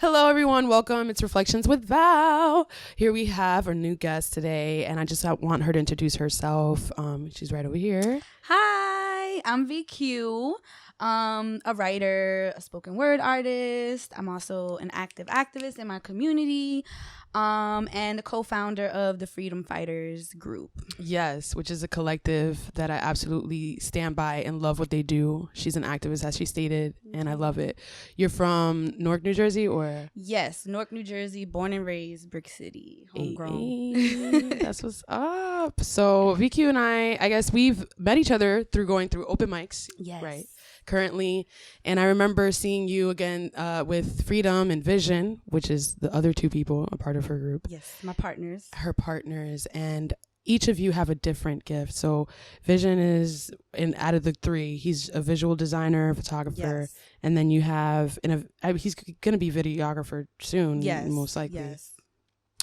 Hello, everyone. Welcome. It's Reflections with Val. Here we have our new guest today, and I just want her to introduce herself. She's right over here. Hi, I'm VQ, a writer, a spoken word artist. I'm also an activist in my community, and a co-founder of the Freedom Fighters group. Yes, which is a collective that I absolutely stand by and love what they do. She's an activist, as she stated, and I love it. You're from Newark, New Jersey, or? Yes, Newark, New Jersey, born and raised, Brick City, homegrown. Hey, that's what's up. So VQ and I guess we've met each other through going through open mics. Yes. Right. Currently, and I remember seeing you again with Freedom and Vision, which is the other two people a part of her group. Yes, my partners. Her partners, and each of you have a different gift. So Vision is, out of the three, he's a visual designer, photographer, Yes. and then you have, he's going to be videographer soon, Yes. most likely. Yes.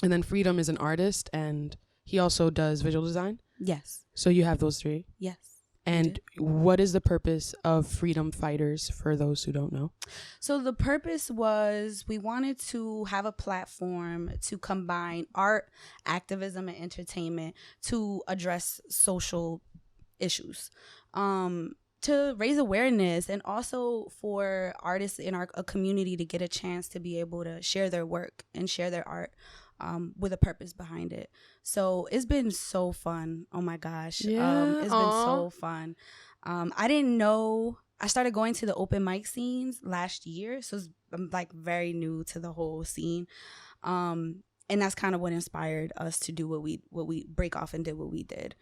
And then Freedom is an artist, and he also does visual design. Yes. So you have those three. Yes. And what is the purpose of Freedom Fighters for those who don't know? So the purpose was we wanted to have a platform to combine art, activism, and entertainment to address social issues, to raise awareness, and also for artists in our community to get a chance to be able to share their work and share their art. With a purpose behind it. So it's been so fun. Oh my gosh. Yeah. It's been so fun. I didn't know, I started going to the open mic scenes last year. So I'm like very new to the whole scene. And that's kind of what inspired us to do what we break off and did what we did.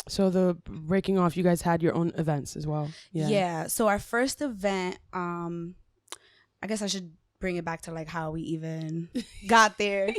So the breaking off, you guys had your own events as well. Yeah. So our first event, I guess I should bring it back to like how we even got there.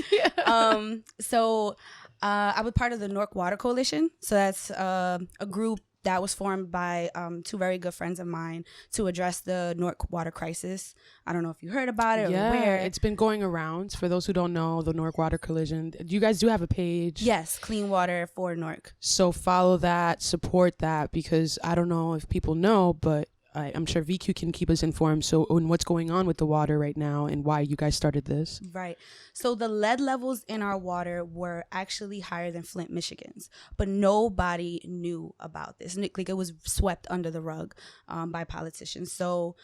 So I was part of the Newark Water Collation. So that's a group that was formed by two very good friends of mine to address the Newark water crisis. I don't know if you heard about it or where. It's been going around. For those who don't know, the Newark Water Collision, you guys do have a page. Yes, Clean Water for Newark. So follow that, support that, because I don't know if people know, but I'm sure VQ can keep us informed. So on what's going on with the water right now and why you guys started this. Right. So the lead levels in our water were actually higher than Flint, Michigan's, but nobody knew about this. Like it was swept under the rug by politicians. So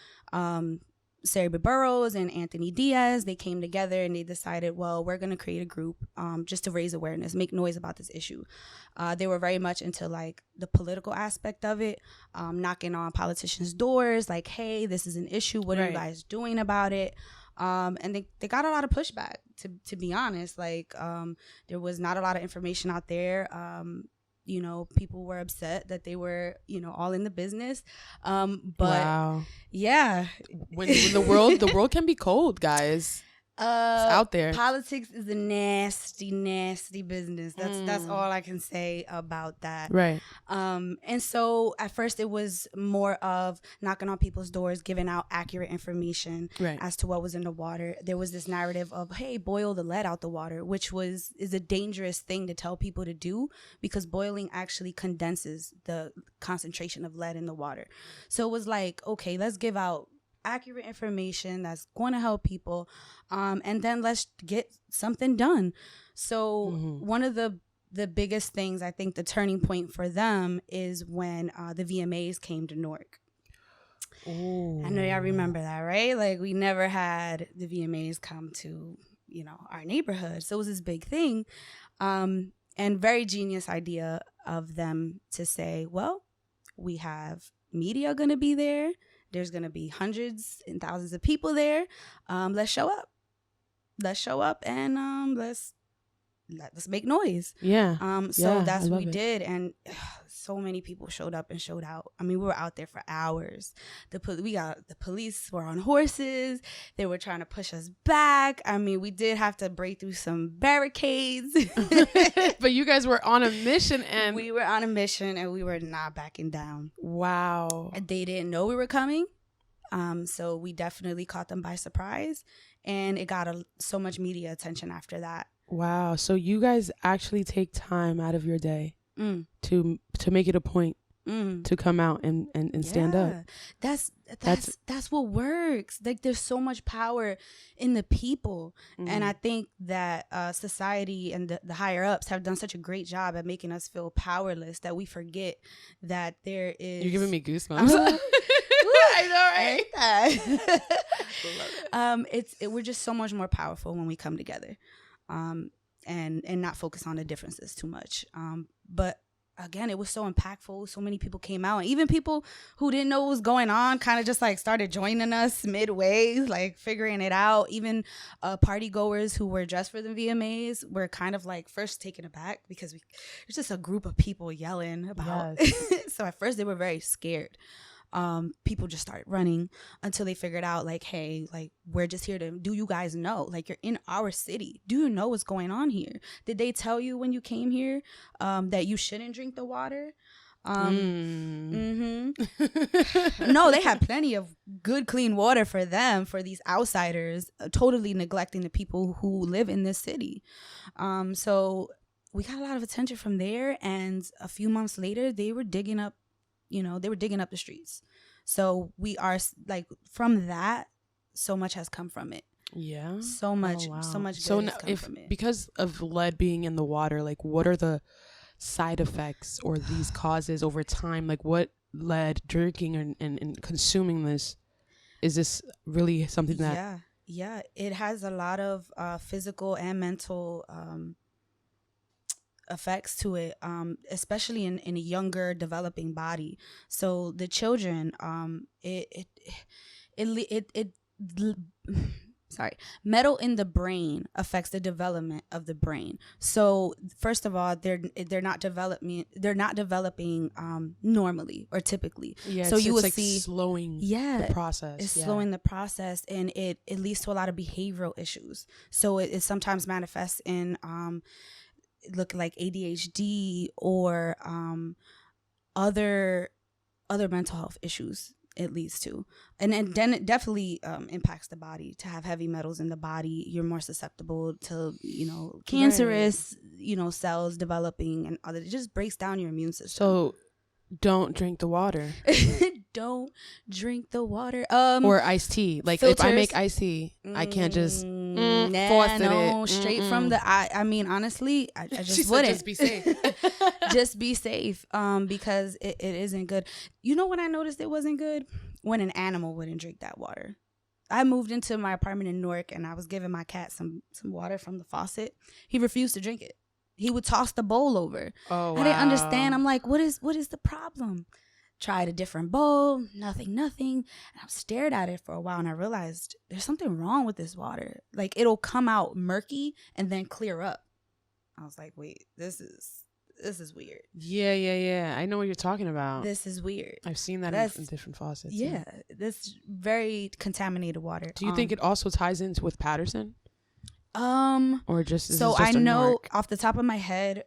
Sarah Burroughs and Anthony Diaz, they came together and they decided, well, we're going to create a group just to raise awareness, make noise about this issue. They were very much into like the political aspect of it, knocking on politicians' doors, like, hey, this is an issue. What are you guys doing about it? And they got a lot of pushback, to be honest. Like there was not a lot of information out there. People were upset that they were, all in the business. But wow. Yeah. When the world can be cold, guys. It's out there. Politics is a nasty, nasty business. That's all I can say about that. Right. And so at first it was more of knocking on people's doors, giving out accurate information as to what was in the water. There was this narrative of, hey, boil the lead out the water, which is a dangerous thing to tell people to do because boiling actually condenses the concentration of lead in the water. So it was like, okay, let's give out accurate information that's going to help people, and then let's get something done. So one of the biggest things, I think the turning point for them is when the VMAs came to Newark. Ooh. I know y'all remember that, right? Like we never had the VMAs come to our neighborhood, so it was this big thing, and very genius idea of them to say, well, we have media going to be there. There's going to be hundreds and thousands of people there. Let's show up. And let's make noise. Yeah. So that's what we did. And so many people showed up and showed out. I mean, we were out there for hours. The police were on horses. They were trying to push us back. I mean, we did have to break through some barricades. But you guys were on a mission, and we were on a mission, and we were not backing down. Wow. They didn't know we were coming. So we definitely caught them by surprise, and it got so much media attention after that. Wow. So you guys actually take time out of your day to make it a point to come out and stand up. That's what works. Like, there's so much power in the people. And I think that society and the higher ups have done such a great job at making us feel powerless that we forget that there is. You're giving me goosebumps. I know, right? We're just so much more powerful when we come together, and not focus on the differences too much. But again, it was so impactful. So many people came out, and even people who didn't know what was going on kind of just like started joining us midway, like figuring it out. Even party goers who were dressed for the VMAs were kind of like first taken aback because it's just a group of people yelling about. Yes. So at first they were very scared. People just started running until they figured out, like, hey, like, we're just here to, do you guys know, like, you're in our city, do you know what's going on here? Did they tell you when you came here that you shouldn't drink the water? No, they had plenty of good clean water for them, for these outsiders, totally neglecting the people who live in this city. So we got a lot of attention from there, and a few months later they were digging up the streets. So we are like, from that, so much has come from it. Yeah. So much good has come from it. Because of lead being in the water, like, what are the side effects or these causes over time? Like, what led drinking and consuming this? Is this really something that... Yeah. It has a lot of physical and mental effects to it, especially in a younger developing body. So the metal in the brain affects the development of the brain. So first of all, they're not developing normally or typically. Yeah, so you will like see slowing the process. It's slowing the process, and it leads to a lot of behavioral issues. So it sometimes manifests in look like ADHD or other mental health issues it leads to. And then it definitely impacts the body. To have heavy metals in the body, you're more susceptible to, cancerous, cells developing, and other. It just breaks down your immune system. So don't drink the water. Don't drink the water. Or iced tea. Like, filters. If I make iced tea, I can't just force it. Straight from the... I mean, honestly, I just wouldn't. Just be safe. Just be safe, because it isn't good. You know when I noticed it wasn't good? When an animal wouldn't drink that water. I moved into my apartment in Newark, and I was giving my cat some water from the faucet. He refused to drink it. He would toss the bowl over. Oh, wow. I didn't understand. I'm like, what is the problem? Tried a different bowl, nothing. And I stared at it for a while, and I realized there's something wrong with this water. Like, it'll come out murky and then clear up. I was like, wait, this is weird. Yeah. I know what you're talking about. This is weird. I've seen that in different faucets. Yeah, this very contaminated water. Do you think it also ties into with Patterson? Or just... So I know off the top of my head,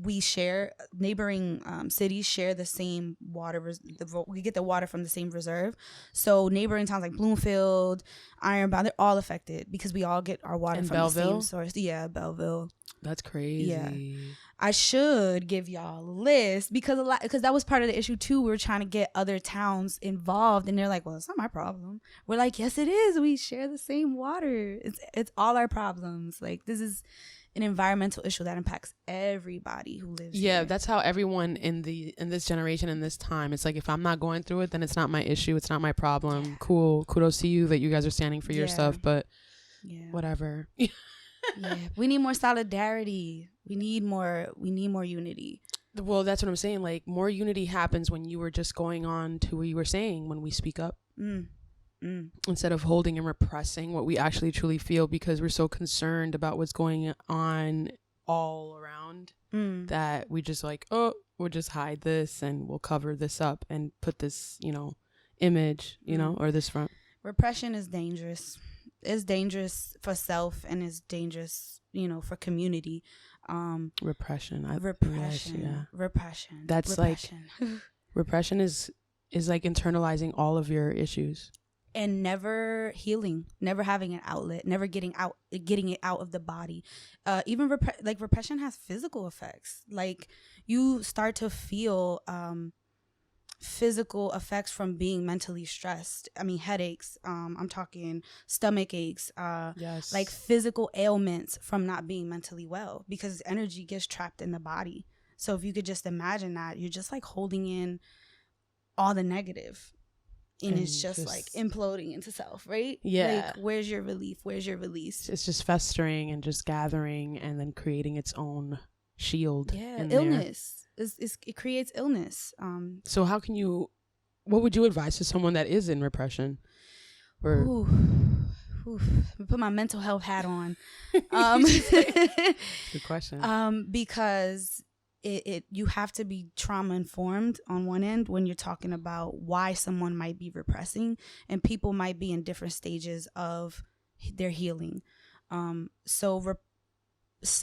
we share, neighboring cities share the same water. We get the water from the same reserve. So neighboring towns like Bloomfield, Ironbound, they're all affected because we all get our water from Belleville? The same source. Yeah, Belleville. That's crazy. Yeah. I should give y'all a list because that was part of the issue too. We were trying to get other towns involved, and they're like, well, it's not my problem. We're like, yes, it is. We share the same water. It's all our problems. Like, this is an environmental issue that impacts everybody who lives here. That's how everyone in this generation, in this time, it's like, if I'm not going through it, then it's not my issue, it's not my problem. Yeah. Cool, kudos to you that you guys are standing for your stuff, but whatever. Yeah, we need more solidarity. We need more unity. Well, that's what I'm saying. Like, more unity happens when you were just going on to what you were saying, when we speak up. Instead of holding and repressing what we actually truly feel, because we're so concerned about what's going on all around that we just like, we'll just hide this and we'll cover this up and put this, image, or this front. Repression is dangerous. It's dangerous for self, and it's dangerous, for community. Repression. Repression. That's repression. Like, repression is like internalizing all of your issues. and never healing, never having an outlet, never getting it out of the body. Even repression has physical effects. Like you start to feel physical effects from being mentally stressed. I mean, headaches. I'm talking stomach aches. Yes. Like physical ailments from not being mentally well, because energy gets trapped in the body. So if you could just imagine that, you're just like holding in all the negative, and it's just like imploding into self, right? Yeah. Like, where's your relief? Where's your release? It's just festering and just gathering and then creating its own shield. Yeah, illness. It creates illness. So what would you advise to someone that is in repression? Or put my mental health hat on. Good question. Because you have to be trauma informed on one end when you're talking about why someone might be repressing, and people might be in different stages of their healing. So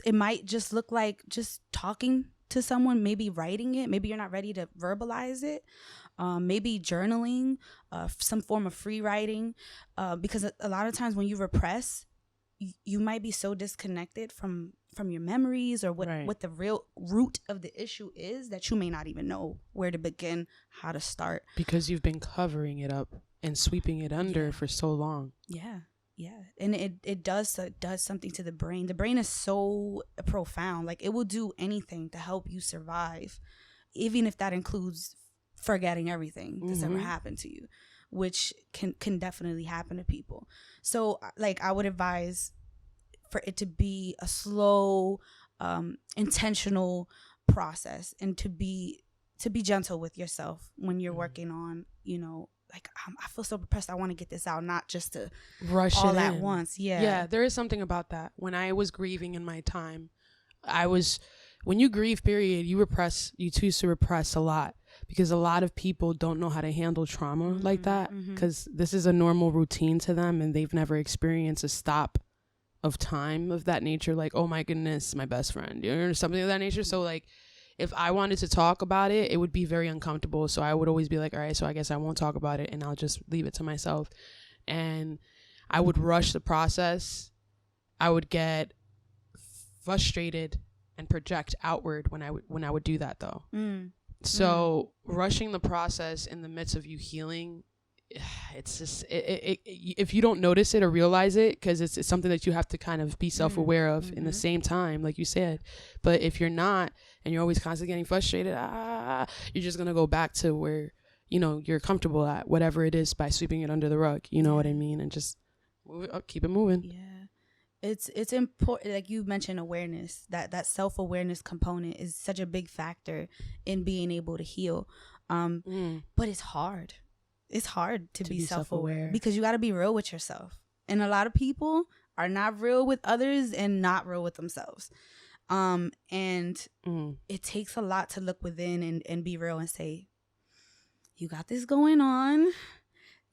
it might just look like just talking to someone, maybe writing it. Maybe you're not ready to verbalize it. Maybe journaling, some form of free writing, because a lot of times when you repress, you might be so disconnected from your memories or what the real root of the issue is that you may not even know where to begin, how to start. Because you've been covering it up and sweeping it under for so long. Yeah. And it does something to the brain. The brain is so profound. Like, it will do anything to help you survive, even if that includes forgetting everything that's ever happened to you, which can definitely happen to people. So like, I would advise for it to be a slow, intentional process, and to be gentle with yourself when you're working on, like, I feel so repressed, I want to get this out, not just to rush all it at in. once. Yeah, there is something about that. When I was grieving in my time, when you grieve, period, you choose to repress a lot, because a lot of people don't know how to handle trauma like that, because this is a normal routine to them, and they've never experienced a stop of time of that nature, like, oh my goodness, my best friend, or something of that nature. So like, if I wanted to talk about it, it would be very uncomfortable. So I would always be like, all right, so I guess I won't talk about it, and I'll just leave it to myself. And I would rush the process. I would get frustrated and project outward when I would do that, though. So rushing the process in the midst of you healing, it's just if you don't notice it or realize it, because it's something that you have to kind of be self-aware of in the same time, like you said. But if you're not, and you're always constantly getting frustrated, you're just gonna go back to where you're comfortable at, whatever it is, by sweeping it under the rug. You know what I mean? And just move it up, keep it moving. Yeah, it's important. Like you mentioned, awareness, that self-awareness component is such a big factor in being able to heal. But it's hard. It's hard to be self-aware, because you got to be real with yourself. And a lot of people are not real with others and not real with themselves. And it takes a lot to look within and be real and say, you got this going on.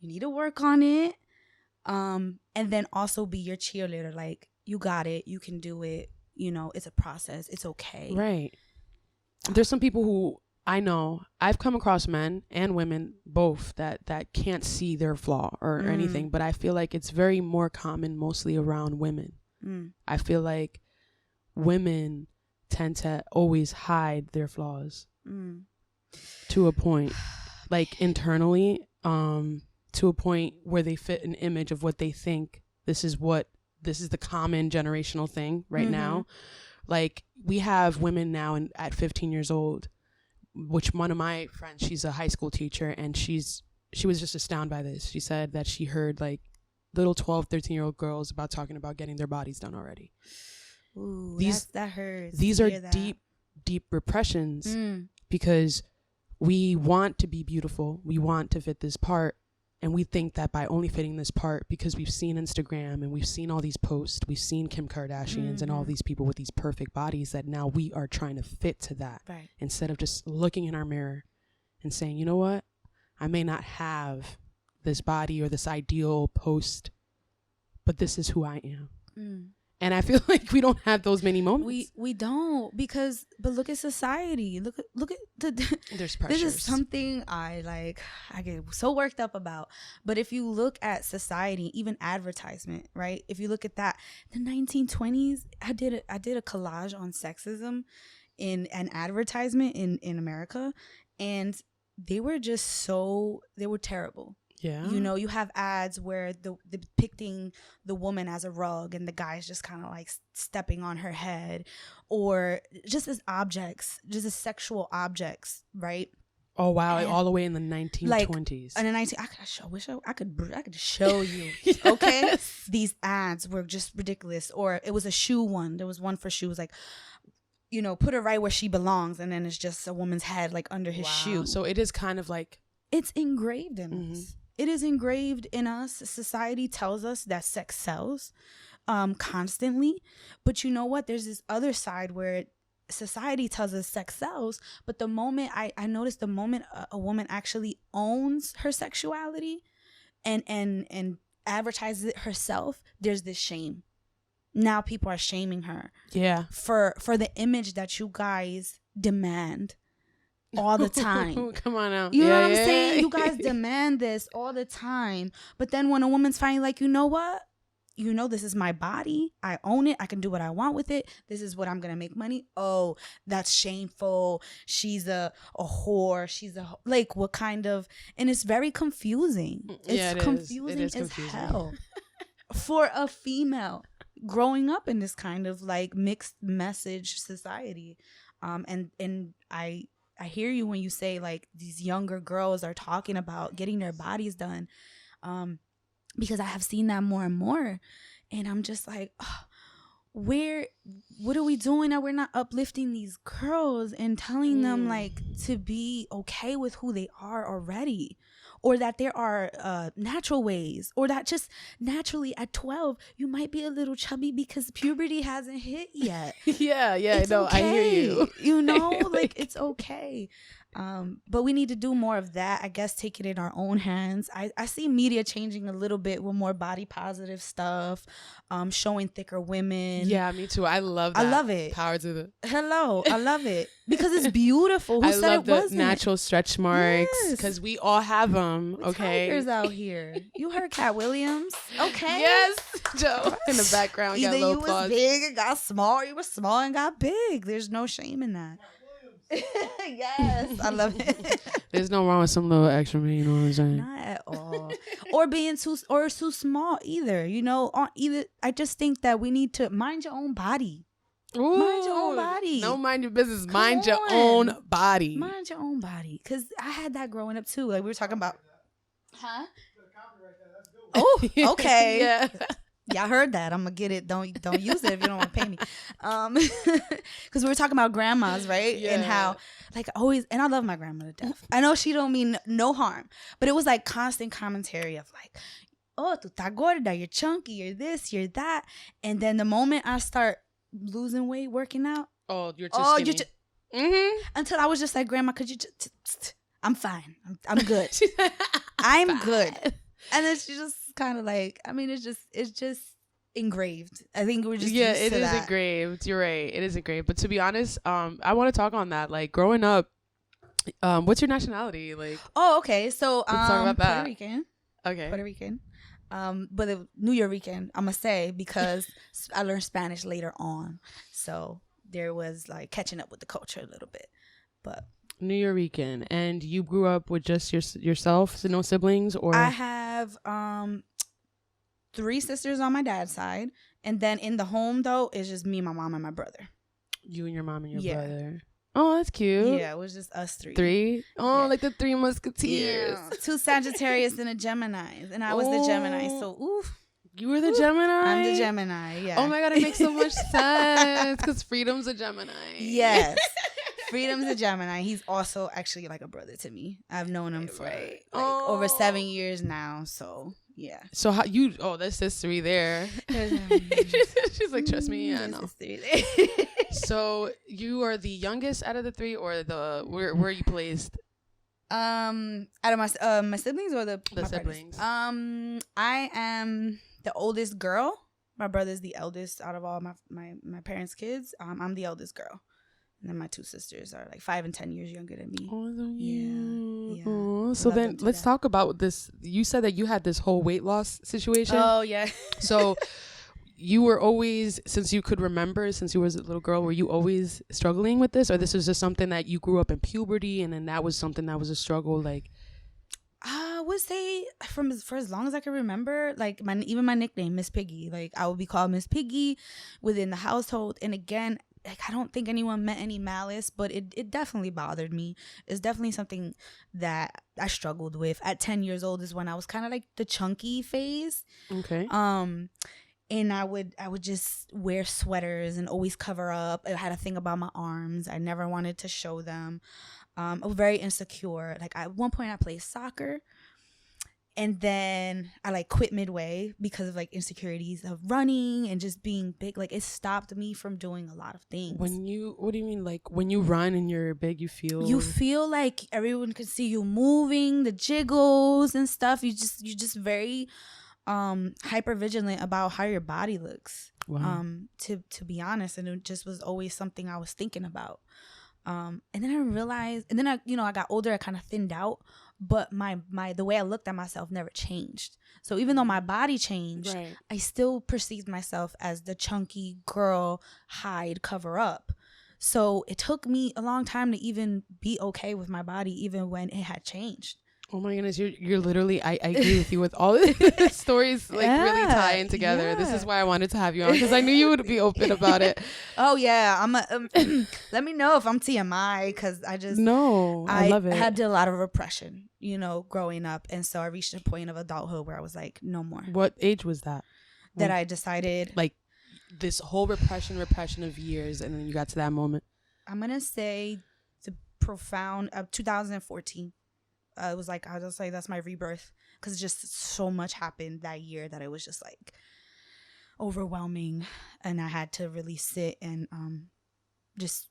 You need to work on it. And then also be your cheerleader. Like, you got it. You can do it. It's a process. It's okay. Right. There's some people who I know, I've come across men and women both that can't see their flaw or anything, but I feel like it's very more common mostly around women. I feel like women tend to always hide their flaws to a point, like internally, to a point where they fit an image of what they think this is the common generational thing right now. Like, we have women now at 15 years old, which one of my friends, she's a high school teacher, and she was just astounded by this. She said that she heard like little 12, 13-year-old girls talking about getting their bodies done already. Ooh, that hurts. These are deep repressions, because we want to be beautiful. We want to fit this part. And we think that by only fitting this part, because we've seen Instagram and we've seen all these posts, we've seen Kim Kardashians and all these people with these perfect bodies, that now we are trying to fit to that. Right. Instead of just looking in our mirror and saying, you know what? I may not have this body or this ideal post, but this is who I am. And I feel like we don't have those many moments. We don't, but look at society. Look at there's pressures. This is something I get so worked up about. But if you look at society, even advertisement, right? If you look at that, the 1920s, I did a collage on sexism in an advertisement in America, and they were terrible. Yeah. You know, you have ads where the depicting the woman as a rug and the guy's just kind of like stepping on her head, or just as objects, just as sexual objects, right? Oh wow! Like all the way in the 1920s. Like, in the I could show you. Okay, Yes. These ads were just ridiculous. Or it was a shoe one. There was one for shoes, like, you know, put her right where she belongs, and then it's just a woman's head like under his shoe. So it is kind of like it's engraved in us. It is engraved in us. Society tells us that sex sells constantly. But you know what? There's this other side where society tells us sex sells. But the moment I noticed, the moment a woman actually owns her sexuality and advertises it herself, there's this shame. Now people are shaming her. Yeah. For the image that you guys demand all the time. Come on out. You know what I'm saying? You guys demand this all the time. But then when a woman's finally like, you know what? You know, this is my body. I own it. I can do what I want with it. This is what I'm going to make money. Oh, that's shameful. She's a whore. She's like, what kind of, and it's very confusing. It's confusing as hell for a female growing up in this kind of like mixed message society. And I hear you when you say like these younger girls are talking about getting their bodies done, because I have seen that more and more, and I'm just like, oh, what are we doing that we're not uplifting these girls and telling them like to be okay with who they are already, or that there are natural ways, or that just naturally at 12 you might be a little chubby because puberty hasn't hit yet. Yeah, it's no, okay. I hear you. You know, like it's okay. But we need to do more of that, I guess, take it in our own hands. I see media changing a little bit with more body positive stuff, showing thicker women. Yeah, me too. I love that. I love it. Power to the I love it because it's beautiful. Who I said love it the wasn't? natural stretch marks, because Yes. we all have them. Okay. Tigers out here. You heard Cat Williams? Okay. Yes, Joe. In the background, got Either low you was applause. big and got small, or you were small and got big. There's no shame in that. Yes, I love it. There's no wrong with some little extra meat, you know what I'm saying? Not at all. Or being too small either. You know, I just think that we need to mind your own body. Ooh, Mind your own body. No, mind your business. Come mind your on. own body. Mind your own body. Because I had that growing up too. Like we were talking about. Huh? Oh, okay. Yeah. Y'all heard that. I'm gonna get it. Don't use it if you don't want to pay me. Because we were talking about grandmas, right? Yeah. And how like always, and I love my grandma to death. I know she don't mean no harm, but it was like constant commentary of like, oh, tu tá gorda, you're chunky, you're this, you're that. And then the moment I start losing weight, working out, Oh, you're too skinny. until I was just like, Grandma, could you I'm fine. I'm good. I'm good. And then she just kind of like, I mean, it's just engraved. I think we're just used it to is that. engraved. You're right. It is engraved. But to be honest, I want to talk on that. Like growing up, what's your nationality? Like, Oh, okay. So let's talk about that. Puerto Rican. Okay. Puerto Rican. But New Yorican, I'm gonna say, because I learned Spanish later on. So there was like catching up with the culture a little bit. But New Yorican, and you grew up with just yourself, so no siblings, or I have 3 sisters on my dad's side, and then in the home though it's just me, my mom, and my brother. you and your mom and your Yeah. brother. Oh, that's cute. Yeah, it was just us 3. 3? Oh, Yeah. like the 3 Musketeers. Yeah. 2 Sagittarius and a Gemini, and I was the Gemini. So oof, You were the Gemini? I'm the Gemini. Yeah. Oh my God, it makes so much sense because Freedom's a Gemini. Yes. Freedom's a Gemini. He's also actually like a brother to me. I've known him for like over 7 years now. So yeah. So how you? Oh, there's history there. She's like, trust me, I know. So you are the youngest out of the 3, or where are you placed? Out of my siblings or my siblings. brothers? I am the oldest girl, My brother's the eldest out of all my parents' kids. I'm the eldest girl. And then my 2 sisters are like 5 and 10 years younger than me. Yeah. So then let's talk about this. You said that you had this whole weight loss situation. Oh, yeah. So you were always, since you could remember, since you was a little girl, were you always struggling with this? Or this was just something that you grew up in puberty and then that was something that was a struggle? Like, I would say for as long as I can remember, like even my nickname, Miss Piggy, like I would be called Miss Piggy within the household. And again, like I don't think anyone meant any malice, but it definitely bothered me. It's definitely something that I struggled with. At 10 years old is when I was kind of like the chunky phase. Okay. And I would just wear sweaters and always cover up. I had a thing about my arms. I never wanted to show them. I was very insecure. Like at one point I played soccer, and then I like quit midway because of like insecurities of running and just being big. Like it stopped me from doing a lot of things. What do you mean? Like when you run and you're big, you feel like everyone can see you moving, the jiggles and stuff. You're just very hyper vigilant about how your body looks. Wow. To be honest, and it just was always something I was thinking about. And then I realized, and then I got older, I kind of thinned out, but the way I looked at myself never changed. So even though my body changed, right, I still perceived myself as the chunky girl, hide, cover up. So it took me a long time to even be okay with my body, even when it had changed. Oh my goodness, you're literally, I agree with you with all the stories, like really tying together. Yeah. This is why I wanted to have you on, because I knew you would be open about it. Oh yeah, let me know if I'm TMI, because I love it. I did a lot of repression, growing up, and so I reached a point of adulthood where I was like, no more. What age was that? That I decided, like, this whole repression of years, and then you got to that moment. I'm gonna say the profound 2014. It was like, I'll just say that's my rebirth, because just so much happened that year that it was just like overwhelming, and I had to really sit and just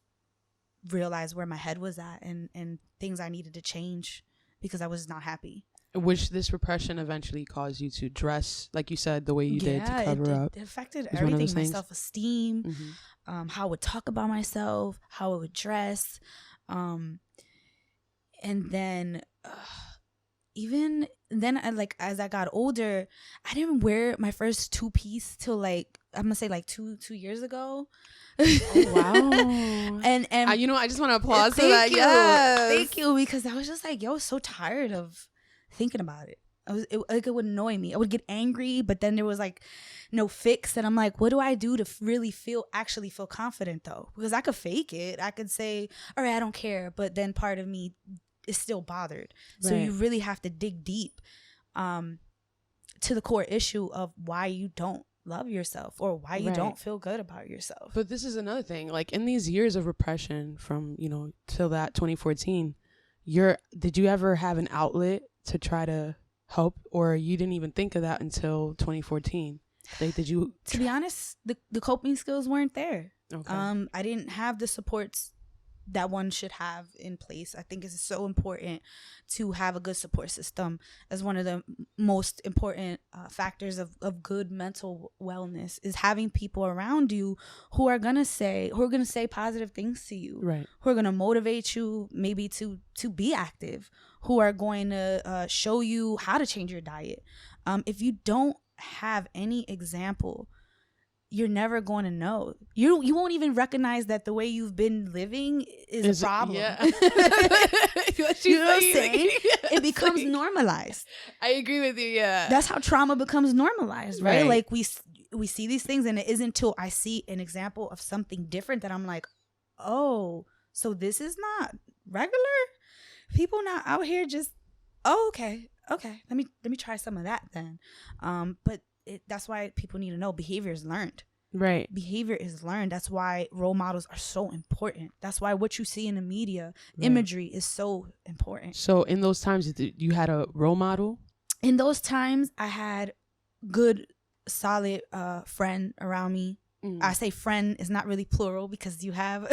realize where my head was at and things I needed to change because I was not happy. Which this repression eventually caused you to dress, like you said, the way you did to cover up. It affected everything, my self-esteem, mm-hmm. How I would talk about myself, how I would dress, and then even then, as I got older, I didn't wear my first 2-piece till like, I'm gonna say like two years ago. Oh, wow. and I just want to applaud to that. Yes. Thank you, because I was just like, I was so tired of thinking about it. It would annoy me. I would get angry, but then there was like no fix, and I'm like, what do I do to really actually feel confident though? Because I could fake it. I could say, all right, I don't care, but then part of me is still bothered. So you really have to dig deep to the core issue of why you don't love yourself or why you don't feel good about yourself. But this is another thing, like in these years of repression from till that 2014, did you ever have an outlet to try to help, or you didn't even think of that until 2014? Like, did you to be honest, the coping skills weren't there. Okay. I didn't have the supports that one should have in place. I think it's so important to have a good support system as one of the most important factors of good mental wellness, is having people around you who are gonna say positive things to you, right? Who are gonna motivate you maybe to be active, who are going to show you how to change your diet. If you don't have any example, you're never going to know. You won't even recognize that the way you've been living is a problem. Yeah. You know what I'm saying? It becomes normalized. I agree with you. Yeah. That's how trauma becomes normalized, right? Like we see these things, and it isn't until I see an example of something different that I'm like, oh, so this is not regular. People not out here just, okay. Let me try some of that then. But that's why people need to know behavior is learned. Right. Behavior is learned. That's why role models are so important. That's why what you see in the media, imagery is so important. So in those times, you had a role model? In those times, I had good, solid friend around me. I say friend is not really plural because you have,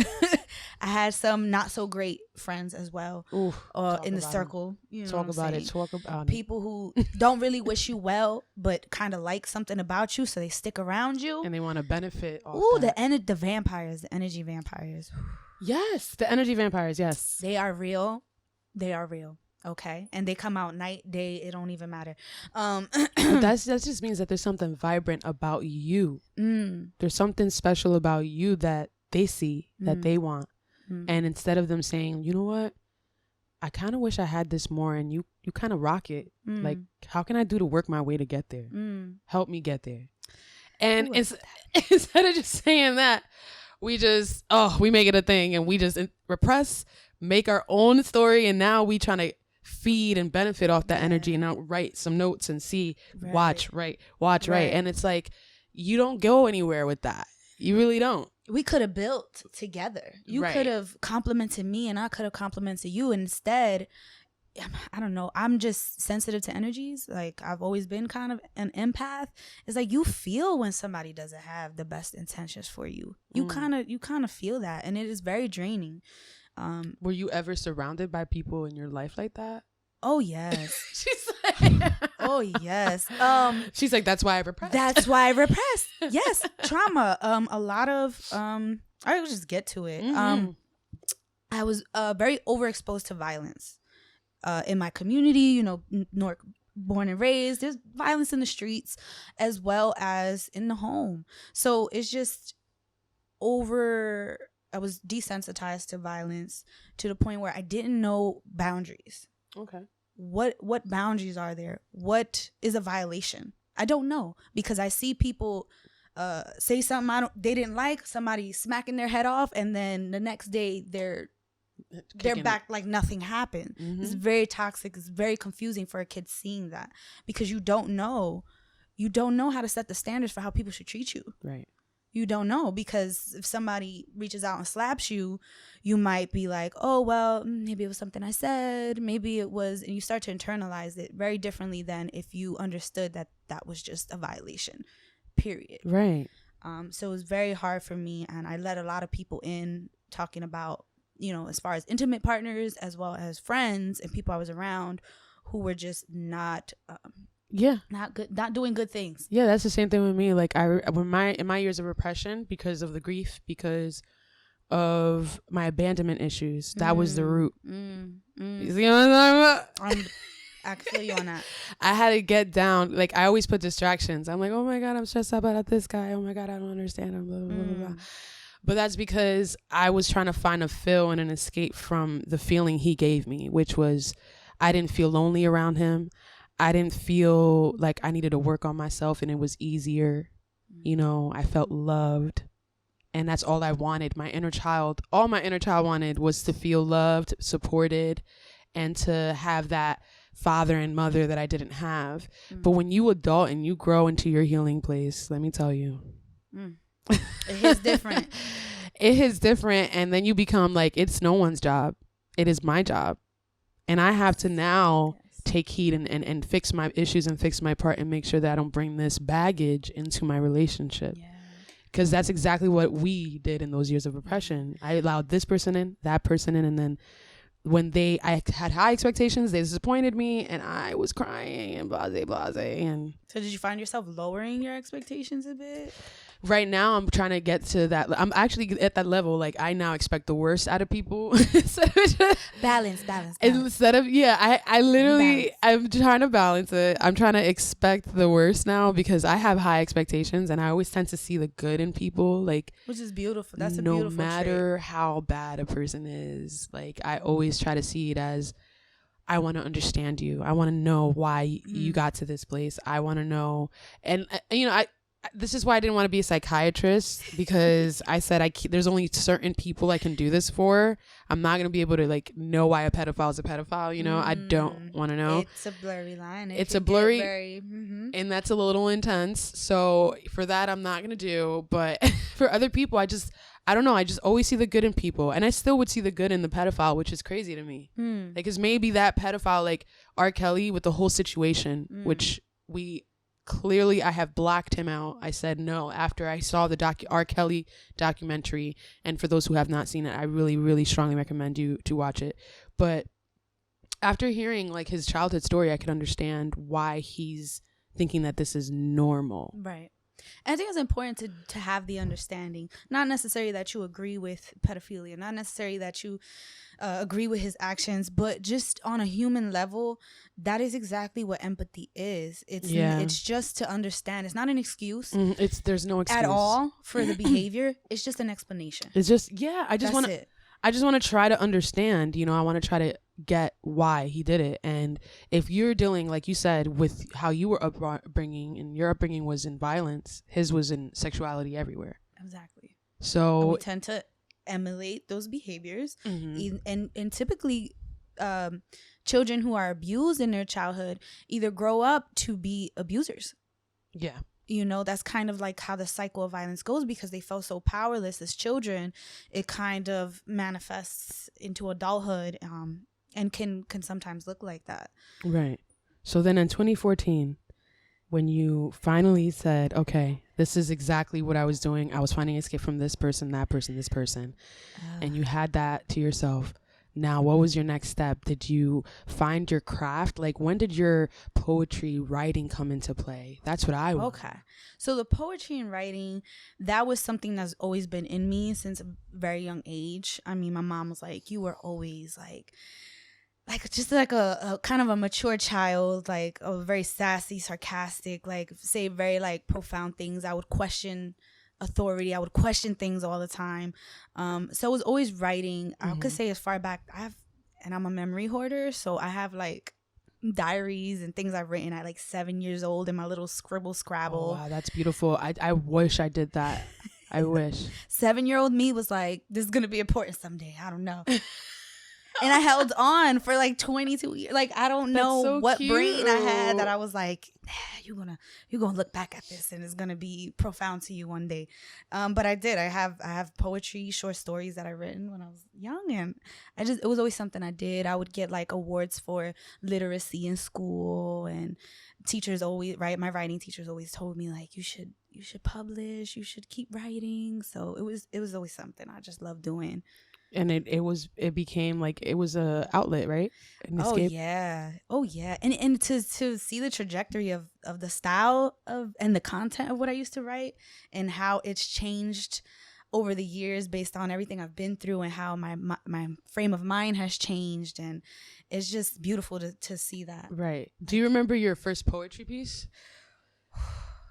I I had some not so great friends as well. In the circle. You know Talk about it. People who don't really wish you well, but kind of like something about you, so they stick around you. And they want to benefit off that. The vampires, the energy vampires. Yes, the energy vampires, yes. They are real. Okay, and they come out night, day. It don't even matter. That just means that there's something vibrant about you. There's something special about you that they see, that they want. And instead of them saying, you know what, I kind of wish I had this more, and you kind of rock it. Like, how can I do to work my way to get there? Help me get there. And instead of just saying that, we make it a thing, and we just repress, make our own story, and now we trying to feed and benefit off that energy, and now write some notes and see, watch, right. And it's like, you don't go anywhere with that. You really don't. We could have built together. You could have complimented me, and I could have complimented you. Instead, I don't know, I'm just sensitive to energies. Like, I've always been kind of an empath. It's like, you feel when somebody doesn't have the best intentions for you. You kind of feel that, and it is very draining. Were you ever surrounded by people in your life like that? Oh yes. She's like, oh yes. She's like, that's why I repressed. That's why I repressed. Yes, trauma. A lot of I'll just get to it. I was very overexposed to violence in my community. You know, Newark, born and raised. There's violence in the streets as well as in the home. So it's just I was desensitized to violence to the point where I didn't know boundaries. Okay. What boundaries are there? What is a violation? I don't know, because I see people say something they didn't like, somebody smacking their head off, and then the next day they're back like nothing happened. It's very toxic. It's very confusing for a kid seeing that, because you don't know how to set the standards for how people should treat you. Right. You don't know, because if somebody reaches out and slaps you, you might be like, oh, well, maybe it was something I said. Maybe it was, and you start to internalize it very differently than if you understood that that was just a violation, period. Right. So it was very hard for me, and I let a lot of people in, talking about, you know, as far as intimate partners as well as friends and people I was around who were just not not doing good things. Yeah, that's the same thing with me. Like, in my years of repression, because of the grief, because of my abandonment issues, that was the root. You see what I'm talking about? I feel you on that. I had to get down. Like, I always put distractions. I'm like, oh my God, I'm stressed out about this guy. Oh my God, I don't understand him. Blah, blah, blah, blah. But that's because I was trying to find a fill and an escape from the feeling he gave me, which was, I didn't feel lonely around him. I didn't feel like I needed to work on myself, and it was easier. You know, I felt loved, and that's all I wanted. All my inner child wanted was to feel loved, supported, and to have that father and mother that I didn't have. But when you adult and you grow into your healing place, let me tell you, it is different. It is different. And then you become like, it's no one's job. It is my job. And I have to now take heed and fix my issues and fix my part and make sure that I don't bring this baggage into my relationship. Because that's exactly what we did in those years of repression. I allowed this person in, that person in, and then when I had high expectations, they disappointed me, and I was crying and blase. And so did you find yourself lowering your expectations a bit? Right now, I'm trying to get to that. I'm actually at that level. Like, I now expect the worst out of people. Balance. Instead of, I literally, I'm trying to balance it. I'm trying to expect the worst now, because I have high expectations, and I always tend to see the good in people. Like, which is beautiful. That's a beautiful trait. No matter how bad a person is, like, I always try to see it as, I want to understand you. I want to know why you got to this place. I want to know. And, you know, this is why I didn't want to be a psychiatrist, because I said there's only certain people I can do this for. I'm not going to be able to, like, know why a pedophile is a pedophile. You know, I don't want to know. It's a blurry line. It's a blurry, and that's a little intense. So for that, I'm not going to do. But for other people, I don't know. I just always see the good in people. And I still would see the good in the pedophile, which is crazy to me. Like, because maybe that pedophile, like R. Kelly with the whole situation, which we clearly I have blocked him out. I said no after I saw the R. Kelly documentary. And for those who have not seen it, I really, really strongly recommend you to watch it. But after hearing like his childhood story, I could understand why he's thinking that this is normal. Right. And I think it's important to have the understanding, not necessarily that you agree with pedophilia, not necessarily that you agree with his actions, but just on a human level, that is exactly what empathy is. It's just to understand. It's not an excuse. There's no excuse at all for the behavior. It's just an explanation. It's just, I just want to try to understand, I want to try to get why he did it. And if you're dealing, like you said, with how you were upbringing, and your upbringing was in violence, his was in sexuality everywhere. Exactly. So and we tend to emulate those behaviors. And typically children who are abused in their childhood either grow up to be abusers. Yeah. That's kind of like how the cycle of violence goes, because they felt so powerless as children. It kind of manifests into adulthood, and can sometimes look like that. Right. So then in 2014, when you finally said, okay, this is exactly what I was doing. I was finding escape from this person, that person, this person. And you had that to yourself. Now, what was your next step? Did you find your craft? Like, when did your poetry writing come into play? That's what I want. Okay. So the poetry and writing, that was something that's always been in me since a very young age. I mean, my mom was like, you were always like just like a kind of a mature child, like a very sassy, sarcastic, like say very like profound things. I would question authority. I would question things all the time. So it was always writing. I could say as far back I'm a memory hoarder, so I have like diaries and things I've written at like 7 years old in my little scrabble. Oh, wow, that's beautiful. I wish I did that. I wish. 7-year-old me was like, this is gonna be important someday. I don't know. And I held on for like 22 years. Like, I don't know so what cute. Brain I had that I was like, you're gonna look back at this and it's gonna be profound to you one day. But I did. I have poetry, short stories that I written when I was young, and it was always something I did. I would get like awards for literacy in school, and teachers always, my writing teachers always told me like, you should publish, you should keep writing. So it was always something I just loved doing. And it became like, it was a outlet, right? An escape. Oh yeah. And to see the trajectory of the style of and the content of what I used to write, and how it's changed over the years based on everything I've been through, and how my frame of mind has changed, and it's just beautiful to see that. Right. Do you remember your first poetry piece?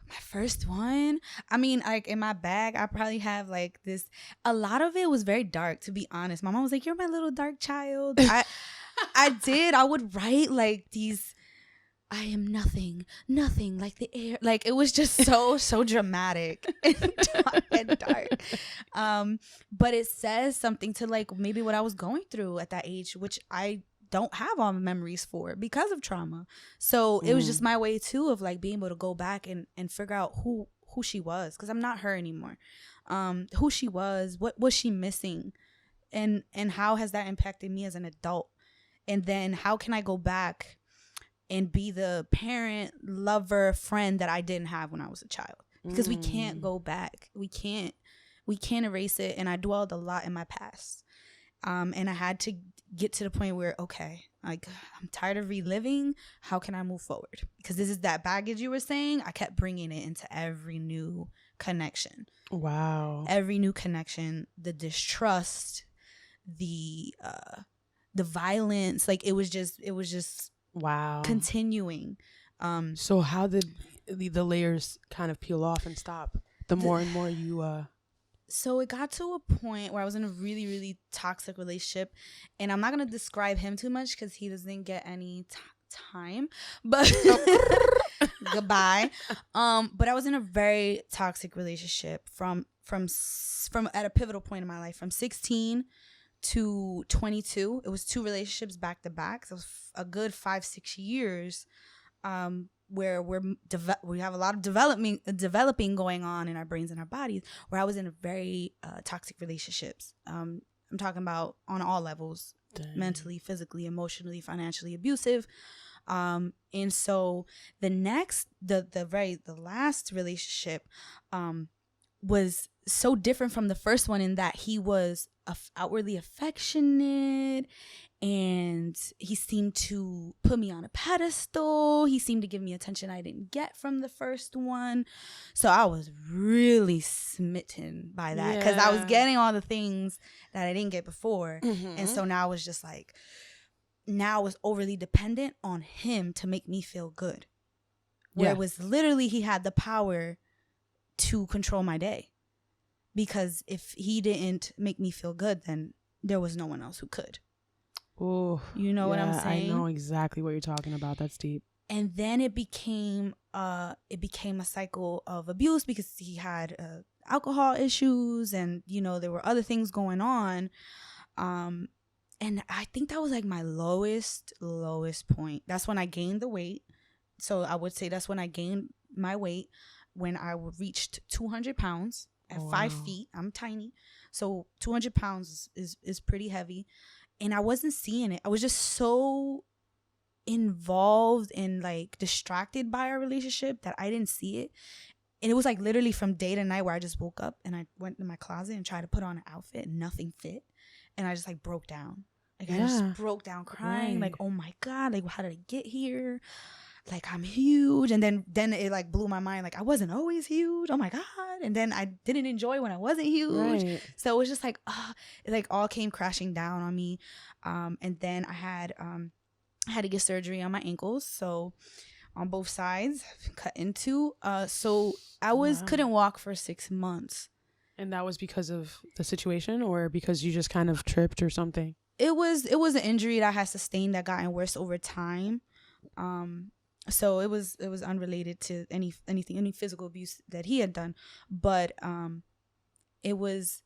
My first one, I mean, like in my bag, I probably have like this. A lot of it was very dark, to be honest. My mom was like, "You're my little dark child." I would write like these. I am nothing, like the air. Like, it was just so dramatic and dark. But it says something to like maybe what I was going through at that age, which I don't have all the memories for because of trauma. So it was just my way too of like being able to go back and figure out who she was, because I'm not her anymore. Who she was, what was she missing, and how has that impacted me as an adult, and then how can I go back and be the parent, lover, friend that I didn't have when I was a child, because we can't go back, we can't erase it. And I dwelled a lot in my past. And I had to get to the point where, okay, like, I'm tired of reliving. How can I move forward? Because this is that baggage you were saying. I kept bringing it into every new connection. Wow. Every new connection, the distrust, the violence. Like, it was just wow. Continuing. So how did the layers kind of peel off and stop? The more and more you So it got to a point where I was in a really, really toxic relationship, and I'm not going to describe him too much because he doesn't get any time, but goodbye. But I was in a very toxic relationship from at a pivotal point in my life, from 16 to 22. It was 2 relationships back to back. So it was a good 5-6 years, where we have a lot of developing going on in our brains and our bodies, where I was in a very toxic relationships. I'm talking about on all levels. Dang. Mentally, physically, emotionally, financially abusive. And so the last relationship was so different from the first one in that he was outwardly affectionate, and he seemed to put me on a pedestal. He seemed to give me attention I didn't get from the first one. So I was really smitten by that because I was getting all the things that I didn't get before. And so now I was just like, now I was overly dependent on him to make me feel good. Where it was literally he had the power to control my day. Because if he didn't make me feel good, then there was no one else who could. Oh, you know what I'm saying? I know exactly what you're talking about. That's deep. And then it became a cycle of abuse because he had alcohol issues, and there were other things going on. And I think that was like my lowest point. That's when I gained the weight. So I would say that's when I gained my weight, when I reached 200 pounds. At 5 feet, I'm tiny, so 200 pounds is pretty heavy, and I wasn't seeing it. I was just so involved and like distracted by our relationship that I didn't see it. And it was like literally from day to night where I just woke up and I went in my closet and tried to put on an outfit and nothing fit, and I just like broke down. Like I just broke down crying, like, oh my God, like how did I get here? Like I'm huge. And then it like blew my mind, like I wasn't always huge, oh my God. And then I didn't enjoy when I wasn't huge, so it was just like it like all came crashing down on me. And then I had to get surgery on my ankles, so on both sides, cut into, so I couldn't walk for 6 months. And that was because of the situation, or because you just kind of tripped or something? It was an injury that I had sustained that gotten worse over time. So it was unrelated to any physical abuse that he had done, but it was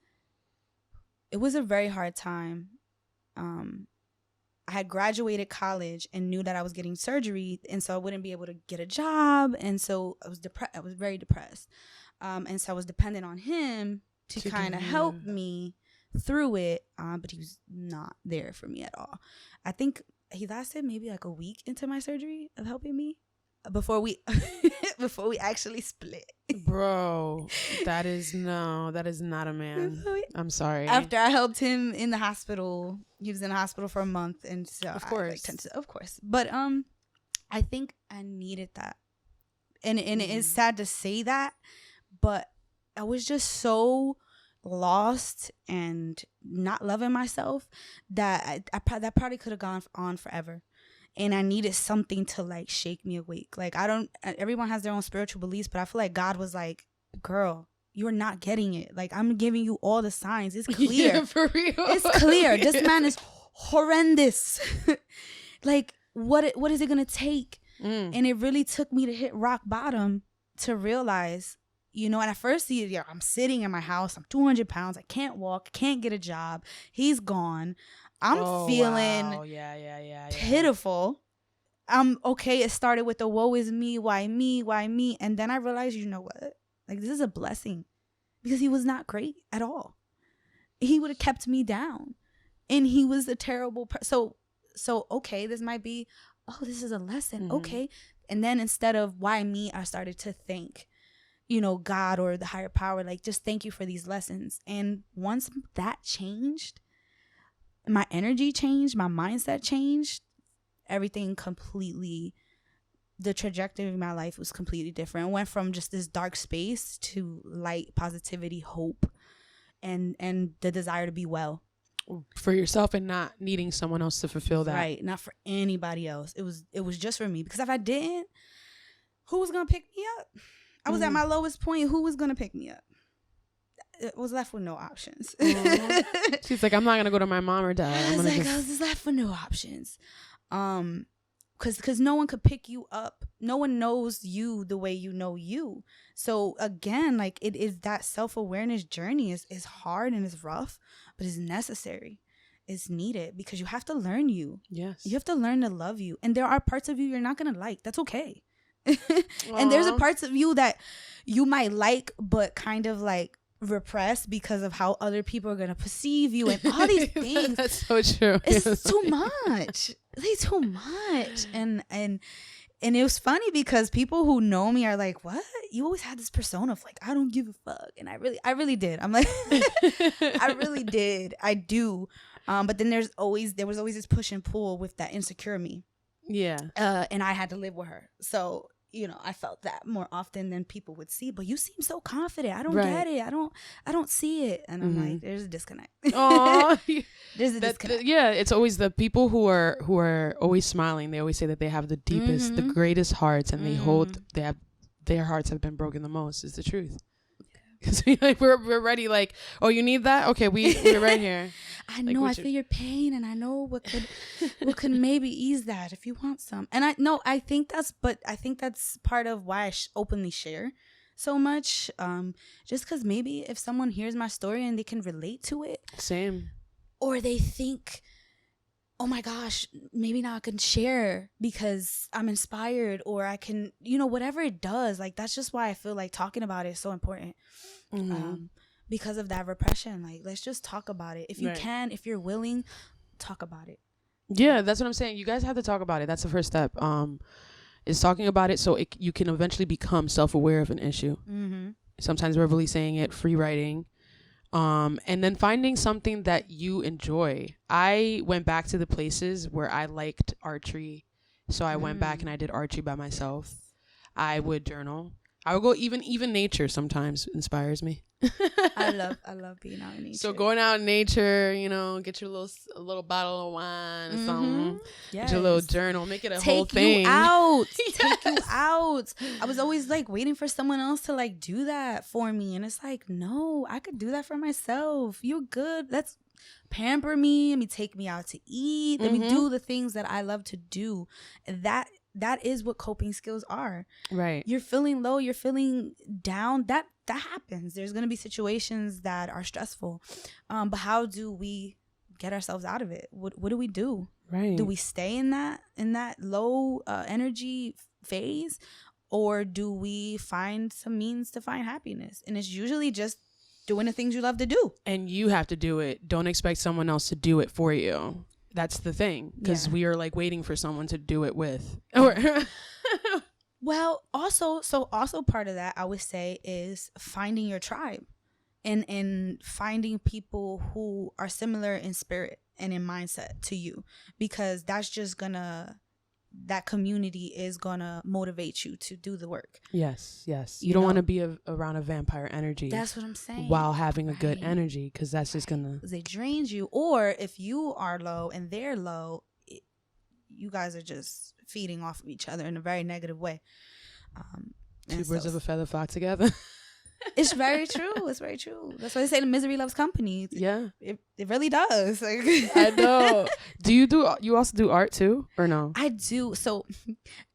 a very hard time. I had graduated college and knew that I was getting surgery, and so I wouldn't be able to get a job, and so I was I was very depressed, and so I was dependent on him to kind of help me through it, but he was not there for me at all. I think he lasted maybe like a week into my surgery of helping me before we actually split. Bro, that is not a man. I'm sorry. After I helped him in the hospital, he was in the hospital for a month, and so of course. But I think I needed that, and it is sad to say that, but I was just so lost and not loving myself that that probably could have gone on forever, and I needed something to like shake me awake. Like everyone has their own spiritual beliefs, but I feel like God was like, girl, you're not getting it. Like I'm giving you all the signs. It's clear. Yeah, for real. It's clear. This man is horrendous. Like what is it gonna take? And it really took me to hit rock bottom to realize, and at first, I'm sitting in my house. I'm 200 pounds. I can't walk. Can't get a job. He's gone. I'm feeling pitiful. Okay, it started with the woe is me. Why me? Why me? And then I realized, you know what? Like, this is a blessing, because he was not great at all. He would have kept me down. And he was a terrible person. So, okay, this might be, this is a lesson. Okay. And then instead of why me, I started to think, God or the higher power, like, just thank you for these lessons. And once that changed, my energy changed, my mindset changed, everything completely, the trajectory of my life was completely different. It went from just this dark space to light, positivity, hope, and the desire to be well. For yourself and not needing someone else to fulfill that. Right. Not for anybody else. It was just for me. Because if I didn't, who was going to pick me up? I was at my lowest point. Who was going to pick me up? It was left with no options. She's like, I'm not going to go to my mom or dad. I was left with no options. Because no one could pick you up. No one knows you the way you know you. So again, like, it is that self-awareness journey is hard and it's rough, but it's necessary. It's needed because you have to learn you. Yes. You have to learn to love you. And there are parts of you you're not going to like. That's okay. And there's a parts of you that you might like, but kind of like repressed because of how other people are going to perceive you and all these things. That's so true. It's too much. It's too much. And it was funny because people who know me are like, what? You always had this persona of like, I don't give a fuck. And I really did. I'm like, I really did. I do. But then there was always this push and pull with that insecure me. Yeah. And I had to live with her. So, I felt that more often than people would see. But you seem so confident. I don't get it. I don't see it. And I'm like, there's a disconnect. Oh, there's a disconnect. Yeah, it's always the people who are always smiling. They always say that they have the deepest, the greatest hearts, and their hearts have been broken the most. Is the truth. Because we're ready. Like, oh, you need that? Okay, we're right here. I know. I feel your pain, and I know what could maybe ease that if you want some. And I think that's part of why I openly share so much. Just because maybe if someone hears my story and they can relate to it, same, or they think, oh my gosh, maybe now I can share because I'm inspired, or I can, whatever it does. Like, that's just why I feel like talking about it is so important. Because of that repression. Like, let's just talk about it. If you can, if you're willing, talk about it. Yeah, that's what I'm saying. You guys have to talk about it. That's the first step. Is talking about it so you can eventually become self-aware of an issue. Sometimes verbally saying it, free writing. And then finding something that you enjoy. I went back to the places where I liked archery. So I went back and I did archery by myself. I would journal. I would go even nature sometimes inspires me. I love being out in nature. So going out in nature, get your little bottle of wine or something. Yes. Get your little journal, make it a whole thing. Take you out. Take you out. I was always like waiting for someone else to like do that for me. And it's like, no, I could do that for myself. You're good. Let's pamper me. Let me take me out to eat. Let me do the things that I love to do. And that is what coping skills are. Right. You're feeling low. You're feeling down. That happens. There's going to be situations that are stressful. But how do we get ourselves out of it? What do we do? Right. Do we stay in that low energy phase, or do we find some means to find happiness? And it's usually just doing the things you love to do. And you have to do it. Don't expect someone else to do it for you. That's the thing, because we are like waiting for someone to do it with. Well, also part of that, I would say, is finding your tribe and finding people who are similar in spirit and in mindset to you, because that's just that community is gonna motivate you to do the work. Yes. You don't want to be around a vampire energy. That's what I'm saying. While having a good energy, because that's just gonna... It drains you. Or if you are low and they're low, you guys are just feeding off of each other in a very negative way. Two birds of a feather flock together. It's very true. It's very true. That's why they say the misery loves company. Yeah. It really does. Like, I know. You also do art too, or no? I do. So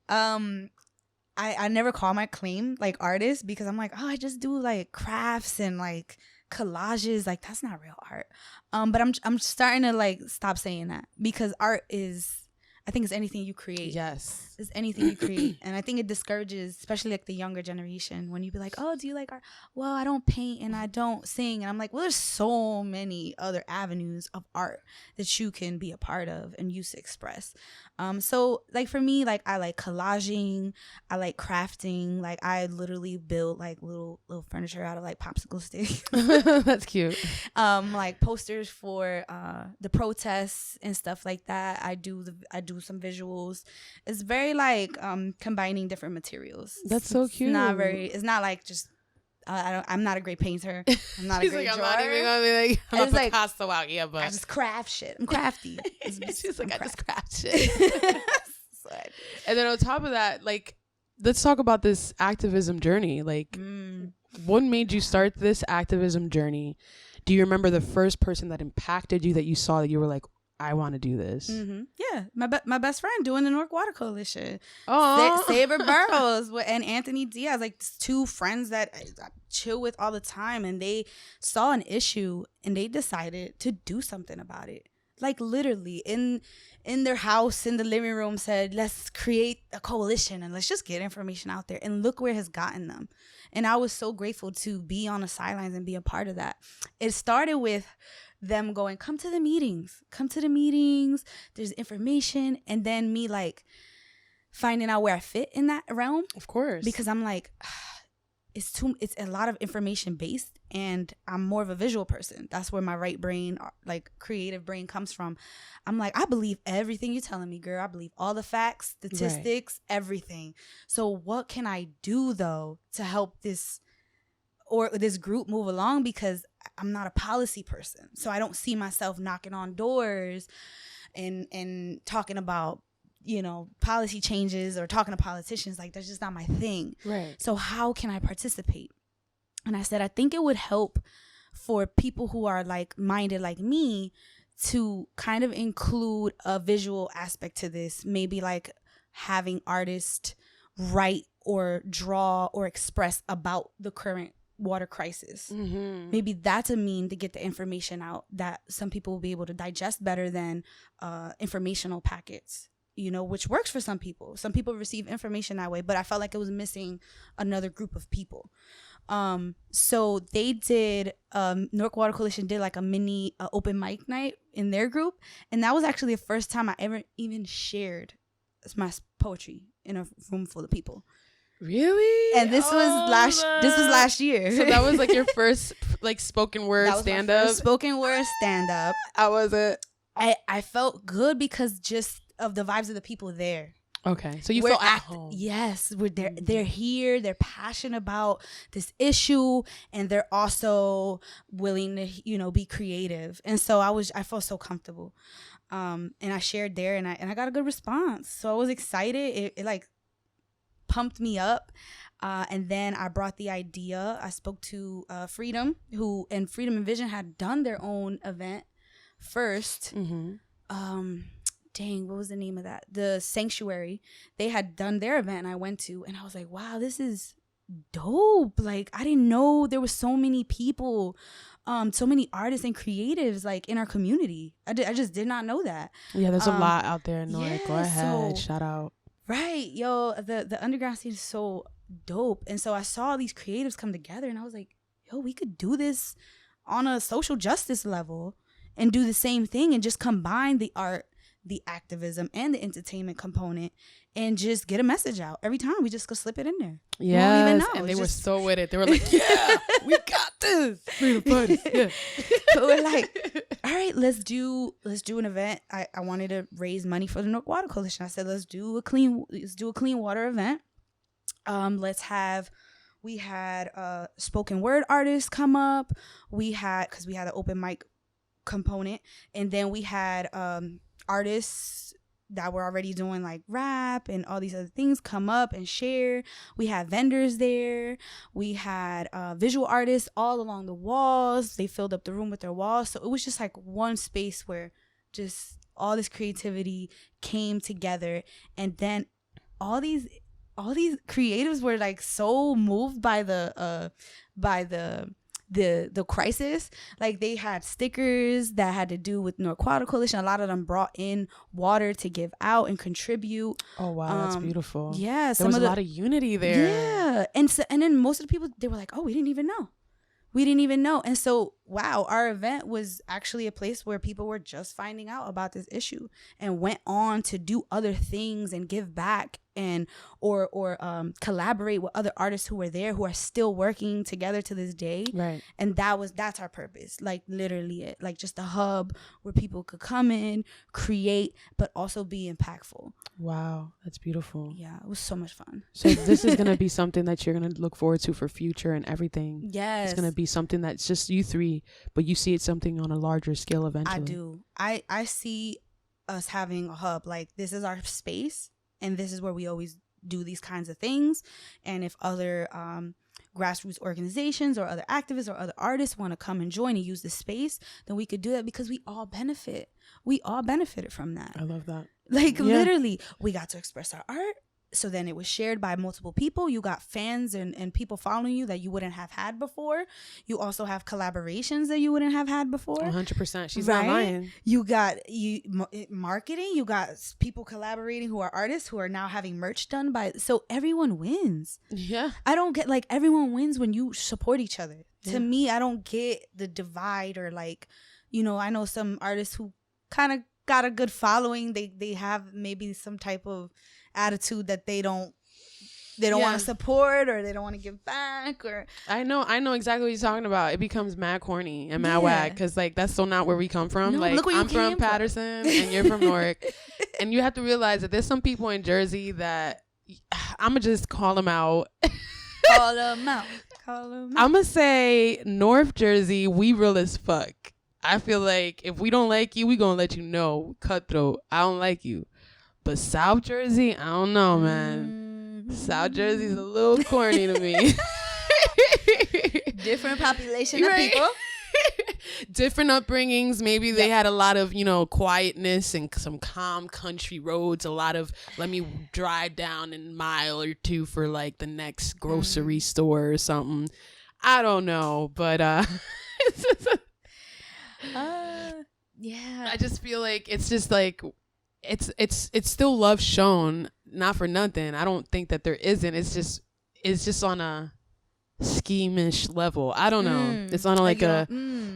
I never call my claim like artist, because I'm like, oh, I just do like crafts and like collages. Like, that's not real art. But I'm starting to like stop saying that, because art is, I think it's anything you create. Yes. It's anything you create. And I think it discourages, especially like the younger generation, when you be like, oh, do you like art? Well, I don't paint and I don't sing. And I'm like, well, there's so many other avenues of art that you can be a part of and use to express. So like for me, like I like collaging, I like crafting. Like I literally build like little furniture out of like popsicle sticks. That's cute. Like posters for the protests and stuff like that. I do some visuals. It's very like combining different materials. That's so cute. It's not like just I'm not a great painter. I'm not a great drawer. I'm not even gonna be like, I'm a Picasso out here, but I just craft shit. I'm crafty. She's like, I just craft shit. And then on top of that, like, let's talk about this activism journey. Like, what made you start this activism journey? Do you remember the first person that impacted you that you saw that you were like, I want to do this? Yeah, my best friend doing the Newark Water Coalition. Oh, Saber Burrows and Anthony Diaz, like two friends that I chill with all the time, and they saw an issue and they decided to do something about it. like literally in their house in the living room said, let's create a coalition and let's just get information out there. And look where it has gotten them. And I was so grateful to be on the sidelines and be a part of that. It started with them going, come to the meetings, there's information. And then me like finding out where I fit in that realm. Of course. Because I'm like, it's a lot of information based, and I'm more of a visual person. That's where my right brain, like creative brain, comes from. I'm like, I believe everything you're telling me, girl. I believe all the facts, statistics, everything. So what can I do though to help this group move along? Because I'm not a policy person, so I don't see myself knocking on doors and talking about, you know, policy changes or talking to politicians. Like, that's just not my thing. Right. So how can I participate? And I said, I think it would help for people who are like minded like me to kind of include a visual aspect to this. Maybe like having artists write or draw or express about the current water crisis. Mm-hmm. Maybe that's a mean to get the information out that some people will be able to digest better than informational packets, you know, which works for some people. Some people receive information that way, but I felt like it was missing another group of people. So they did, Newark Water Collation did like a mini open mic night in their group. And that was actually the first time I ever even shared my poetry in a room full of people. Really? And this was last year. So that was like your first like spoken word stand up. Spoken word stand up. How was it? I felt good because just of the vibes of the people there. Okay, so you felt at home. Yes, they're here. They're passionate about this issue, and they're also willing to, you know, be creative. And so I felt so comfortable, and I shared there, and I got a good response. So I was excited. It like pumped me up, and then I brought the idea. I spoke to Freedom, and Freedom and Vision had done their own event first. Mm-hmm. What was the name of that? The Sanctuary. They had done their event and I went to, and I was like, wow, this is dope. Like, I didn't know there was so many people, so many artists and creatives like in our community. I just did not know that. Yeah, there's a lot out there in Newark. Yeah, go ahead, shout out. Right, yo, the underground scene is so dope. And so I saw these creatives come together and I was like, yo, we could do this on a social justice level and do the same thing and just combine the art, the activism, and the entertainment component, and just get a message out every time. We just go slip it in there. Yeah, and they were so with it. They were like, yeah, we got this. Freedom fighters. Yeah. So we're like, all right, let's do an event. I wanted to raise money for the Newark Water Collation. I said, let's do a clean water event. We had spoken word artists come up. Because we had an open mic component, and then we had artists that were already doing like rap and all these other things come up and share. We had vendors there. We had visual artists all along the walls. They filled up the room with their walls. So it was just like one space where just all this creativity came together. And then all these creatives were like so moved by the crisis. Like, they had stickers that had to do with Newark Water Collation. A lot of them brought in water to give out and contribute. Oh wow, that's beautiful. Yeah, there was a lot of unity there. Yeah, and then most of the people, they were like, oh, we didn't even know. And so, wow, our event was actually a place where people were just finding out about this issue and went on to do other things and give back and or collaborate with other artists who were there, who are still working together to this day. Right. And that's our purpose. Like, literally it, like just a hub where people could come in, create, but also be impactful. Wow, that's beautiful. Yeah, it was so much fun. So this is going to be something that you're going to look forward to for future and everything. Yes. It's going to be something that's just you three, but you see it something on a larger scale eventually. I do. I see us having a hub. Like, this is our space, and this is where we always do these kinds of things. And if other grassroots organizations or other activists or other artists want to come and join and use the space, then we could do that, because we all benefit. We all benefited from that. I love that. Like, literally, we got to express our art. so then it was shared by multiple people. You got fans and people following you that you wouldn't have had before. You also have collaborations that you wouldn't have had before. 100%. She's not lying. You got marketing. You got people collaborating who are artists who are now having merch done by. So everyone wins. Yeah. I don't get like everyone wins when you support each other. Yeah. To me, I don't get the divide or like, you know, I know some artists who kind of got a good following. They have maybe some type of attitude that they don't want to support or they don't want to give back. Or I know exactly what you're talking about. It becomes mad corny and mad whack because like that's so not where we come from. No, like I'm from Patterson and you're from Newark, and you have to realize that there's some people in Jersey that I'ma just call them out. Call them out. I'ma say North Jersey, we real as fuck. I feel like if we don't like you, we gonna let you know. Cutthroat, I don't like you. But South Jersey, I don't know, man. South Jersey's a little corny to me. Different population of people. Different upbringings. Maybe they had a lot of, you know, quietness and some calm country roads. A lot of, let me drive down a mile or two for like the next grocery store or something. I don't know. But yeah. I just feel like it's just like, it's still love shown, not for nothing. I don't think that there isn't. It's just on a schemish level. I don't know. It's on like a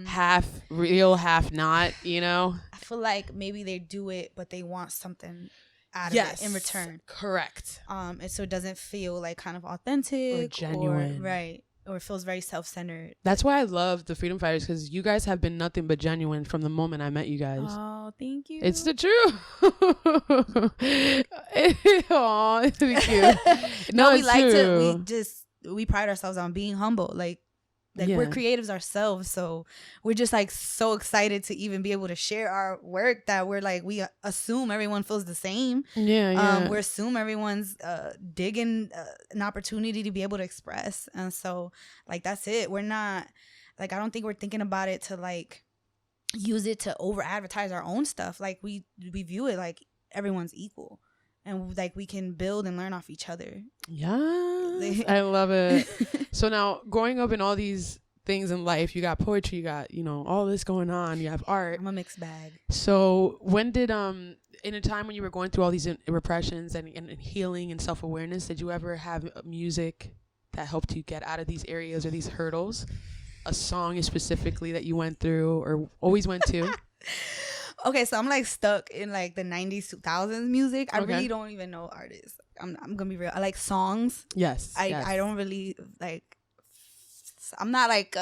half real, half not, you know? I feel like maybe they do it, but they want something out of it in return. Correct. And so it doesn't feel like kind of authentic or genuine. Right. Or it feels very self-centered. That's why I love the Freedom Fighters, because you guys have been nothing but genuine from the moment I met you guys. Oh, thank you. It's the truth. Oh, thank you. No, we like to. We pride ourselves on being humble. Like we're creatives ourselves, so we're just like so excited to even be able to share our work that we're like, we assume everyone feels the same. We assume everyone's digging an opportunity to be able to express, and so like that's it. We're not like, I don't think we're thinking about it to like use it to over advertise our own stuff. Like we view it like everyone's equal. And like we can build and learn off each other. Yeah, I love it. So now, growing up in all these things in life, you got poetry, you got, you know, all this going on. You have art. I'm a mixed bag. So when did in a time when you were going through all these repressions and healing and self-awareness, did you ever have music that helped you get out of these areas or these hurdles? A song specifically that you went through or always went to? Okay, so I'm like stuck in like the 90s, 2000s music. I really don't even know artists. I'm gonna be real. I like songs. Yes. I don't really like. I'm not like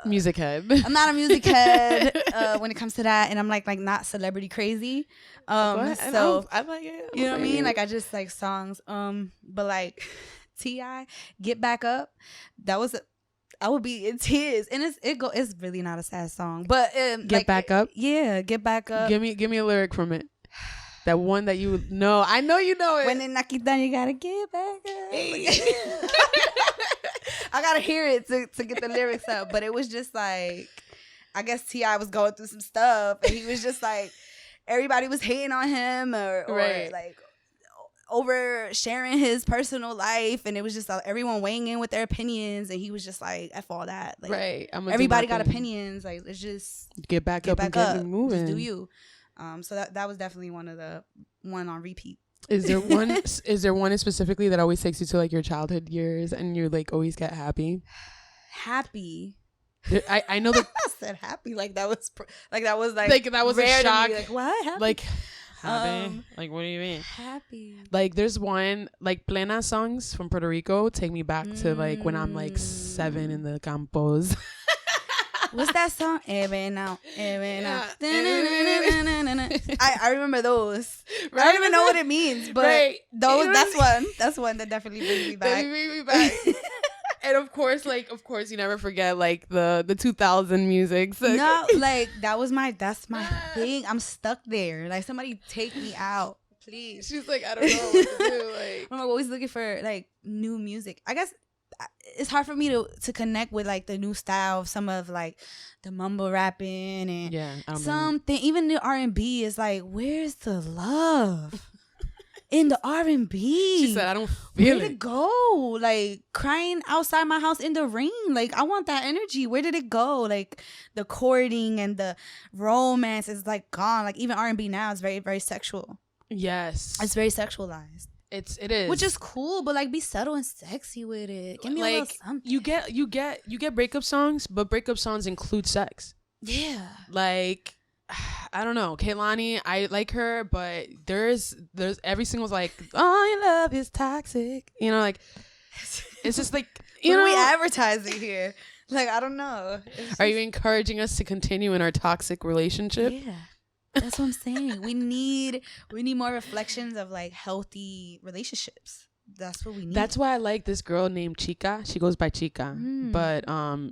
music head. I'm not a music head when it comes to that, and I'm like not celebrity crazy. So I like it. You know what I mean? Like I just like songs. But like T.I. Get Back Up. I would be in tears, and it's really not a sad song, but Get Back Up. Yeah, Get Back Up. Give me a lyric from it. That one that you would know. I know you know it. When they knock you down, you gotta get back up. I gotta hear it to get the lyrics up, but it was just like, I guess T.I. was going through some stuff, and he was just like, everybody was hating on him, or like over sharing his personal life, and it was just everyone weighing in with their opinions, and he was just like, F all that. Like, everybody got opinions. Like, let's just get back up and get moving. Just do you. So that was definitely one on repeat. Is there one specifically that always takes you to like your childhood years and you like always get happy? Happy. I know that I said happy like that was that was a shock. Like, what? Happy? Like happy? Like, what do you mean? Happy. Like, there's one, like, plena songs from Puerto Rico take me back to, like, when I'm, like, 7 in the campos. What's that song? Even out. I remember those. Right? I don't even know what it means, but those, that's one that definitely brings me back. And of course, you never forget like the 2000 music. So. No, like that's my thing. I'm stuck there. Like, somebody take me out, please. She's like, I don't know what to do. Like, I'm always looking for like new music. I guess it's hard for me to connect with like the new style of some of like the mumble rapping and something. Even the R&B is like, where's the love? in the R&B. She said, I don't feel it. Where'd it go? Like, crying outside my house in the rain. Like, I want that energy. Where did it go? Like, the courting and the romance is, like, gone. Like, even R&B now is very, very sexual. Yes. It's very sexualized. It is. Which is cool, but, like, be subtle and sexy with it. Give me a little something. You get breakup songs, but breakup songs include sex. Yeah. Like, I don't know, Kehlani, I like her, but there's every single's like, all your love is toxic, you know, like, it's just like, you know, we advertising here, like, I don't know. Are you encouraging us to continue in our toxic relationship? Yeah, that's what I'm saying. we need more reflections of, like, healthy relationships. That's what we need. That's why I like this girl named Chica. She goes by Chica, but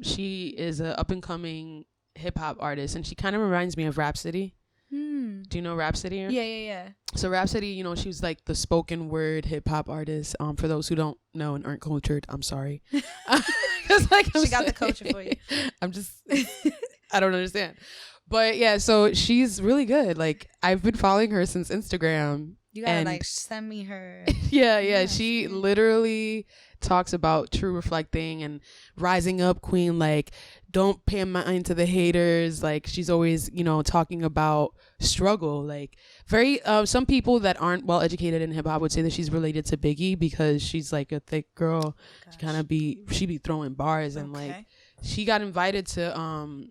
she is an up and coming hip hop artist, and she kind of reminds me of Rhapsody. Do you know Rhapsody? Yeah. So Rhapsody, you know, she was like the spoken word hip hop artist. For those who don't know and aren't cultured, I'm sorry. Like, she got the culture for you. I don't understand. But yeah, so she's really good. Like, I've been following her since Instagram. You gotta, like, send me her. Yeah. She literally talks about true reflecting and rising up, queen. Like, don't pay mind to the haters. Like, she's always, you know, talking about struggle. Like, very some people that aren't well educated in hip hop would say that she's related to Biggie because she's like a thick girl. She be throwing bars, and like, she got invited to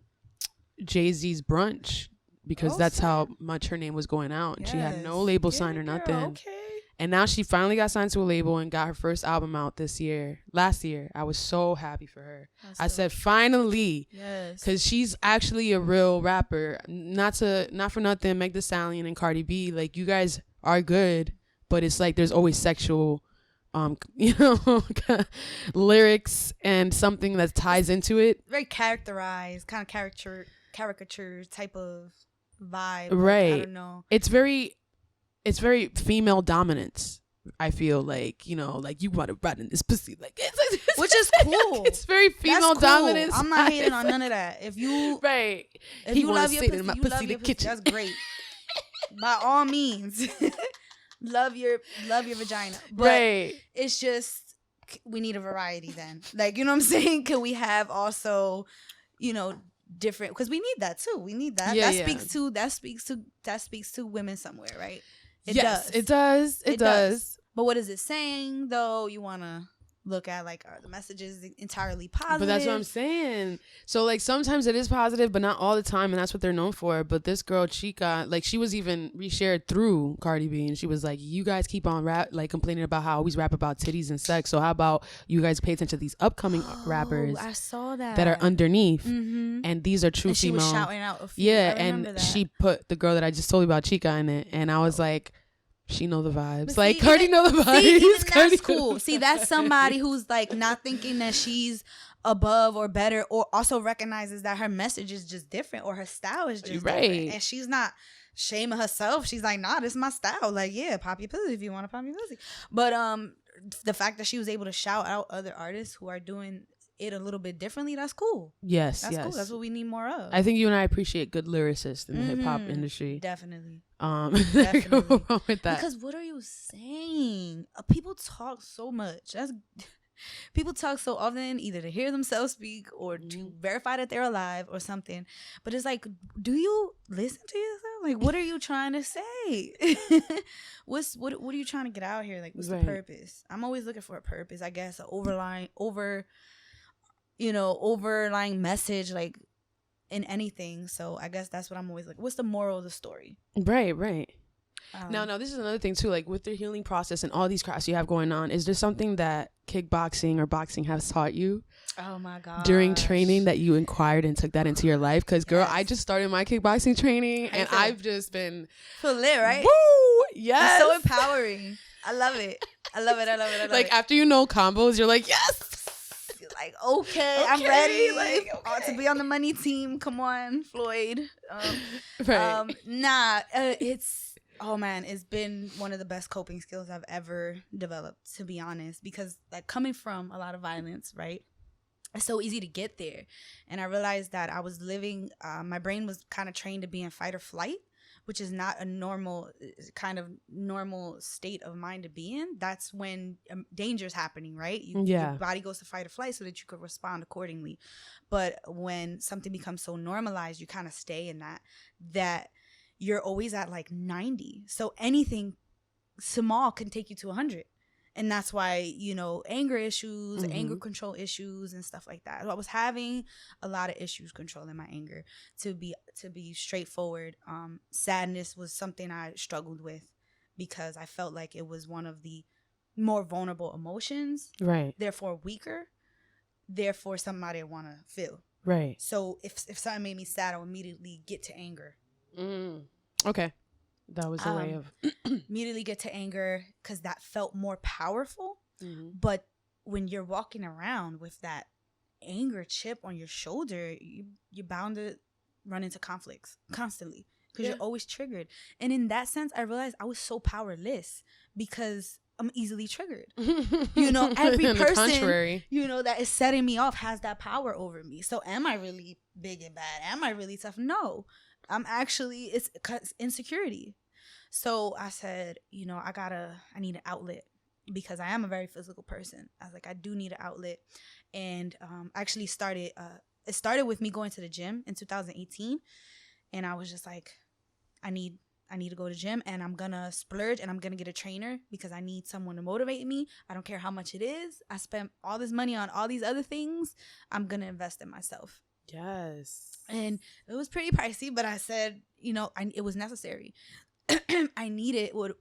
Jay-Z's brunch because that's how much her name was going out, and she had no label sign or nothing. And now she finally got signed to a label and got her first album out last year. I was so happy for her. I said, finally. Yes. Because she's actually a real rapper. Not for nothing, Meg Thee Stallion and Cardi B, like, you guys are good, but it's like there's always sexual, you know, lyrics and something that ties into it. Very characterized, kind of caricature type of vibe. Right. Like, I don't know. It's very female dominance. I feel like, you know, like, you want to ride in this pussy, like, it's which is cool. It's very female dominance. I'm not hating on none of that. If you if you love your pussy, you love your pussy. That's great. By all means, love your vagina. But it's just, we need a variety then. Like, you know what I'm saying? Can we have also, you know, different, because we need that too. We need that. That speaks to women somewhere, right? It does. But what is it saying though? You want to look at, like, are the messages entirely positive? But that's what I'm saying. So, like, sometimes it is positive, but not all the time, and that's what they're known for. But this girl Chica, like, she was even reshared through Cardi B, and she was like, you guys keep on complaining about how I always rap about titties and sex, so how about you guys pay attention to these upcoming rappers I saw that are underneath, and these are true and female. She was shouting out a few. Yeah, and she put the girl that I just told you about, Chica, in it, and I was like, she know the vibes. But like, Cardi know the vibes. See, that's cool. See, that's somebody who's, like, not thinking that she's above or better, or also recognizes that her message is just different, or her style is just different. And she's not shaming herself. She's like, nah, this is my style. Like, yeah, pop your pussy if you want to pop your pussy. But the fact that she was able to shout out other artists who are doing it a little bit differently, that's cool. That's cool. That's what we need more of. I think you and I appreciate good lyricists in the hip hop industry. Definitely. Definitely. With that. Because what are you saying? People talk so much. People talk so often, either to hear themselves speak or to verify that they're alive or something. But it's like, do you listen to yourself? Like, what are you trying to say? What are you trying to get out here? Like, what's the purpose? I'm always looking for a purpose, I guess, an overlying message, like, in anything. So I guess that's what I'm always like, what's the moral of the story? Right. Now, this is another thing too, like, with the healing process and all these crafts you have going on, is there something that kickboxing or boxing has taught you during training that you inquired and took that into your life? Because girl, I just started my kickboxing training and I've just been feel lit, right? Woo! Yes. It's so empowering. I love it. Like, after you know combos, you're like, yes. Like, okay, I'm ready. Like, to be on the money team. Come on, Floyd. It's been one of the best coping skills I've ever developed, to be honest, because, like, coming from a lot of violence, right, it's so easy to get there. And I realized that I was living, my brain was kind of trained to be in fight or flight, which is not a normal state of mind to be in, that's when danger is happening, right? Your body goes to fight or flight so that you could respond accordingly. But when something becomes so normalized, you kind of stay in that you're always at like 90. So anything small can take you to 100. And that's why, anger issues, anger control issues and stuff like that. I was having a lot of issues controlling my anger, to be straightforward. Sadness was something I struggled with because I felt like it was one of the more vulnerable emotions. Right. Therefore weaker. Therefore something I didn't want to feel. Right. So if something made me sad, I would immediately get to anger. Okay. That was a way of immediately get to anger because that felt more powerful. But when you're walking around with that anger chip on your shoulder, you're bound to run into conflicts constantly because you're always triggered. And in that sense, I realized I was so powerless because I'm easily triggered. Every person, that is setting me off has that power over me. So am I really big and bad? Am I really tough? No. It's insecurity. So I said, I need an outlet because I am a very physical person. I was like, I do need an outlet. And actually it started with me going to the gym in 2018. And I was just like, I need to go to the gym and I'm going to splurge and I'm going to get a trainer because I need someone to motivate me. I don't care how much it is. I spent all this money on all these other things. I'm going to invest in myself. Yes. And it was pretty pricey, but I said, it was necessary. I needed what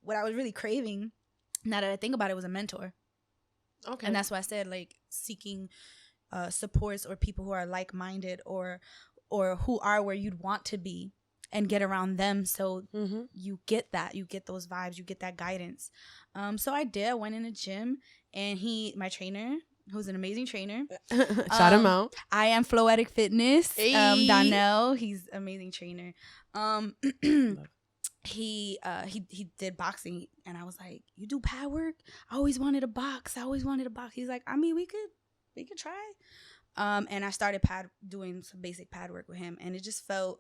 I was really craving. Now that I think about it, was a mentor. Okay. And that's why I said, like, seeking supports or people who are like-minded or who are where you'd want to be and get around them. So you get those vibes, you get that guidance. So I did. I went in the gym and my trainer, who's an amazing trainer. Shout him out. I am Floetic Fitness. Hey. Donnell, he's an amazing trainer. He did boxing and I was like, you do pad work? I always wanted to box. He's like, I mean, we could try. And I started doing some basic pad work with him and it just felt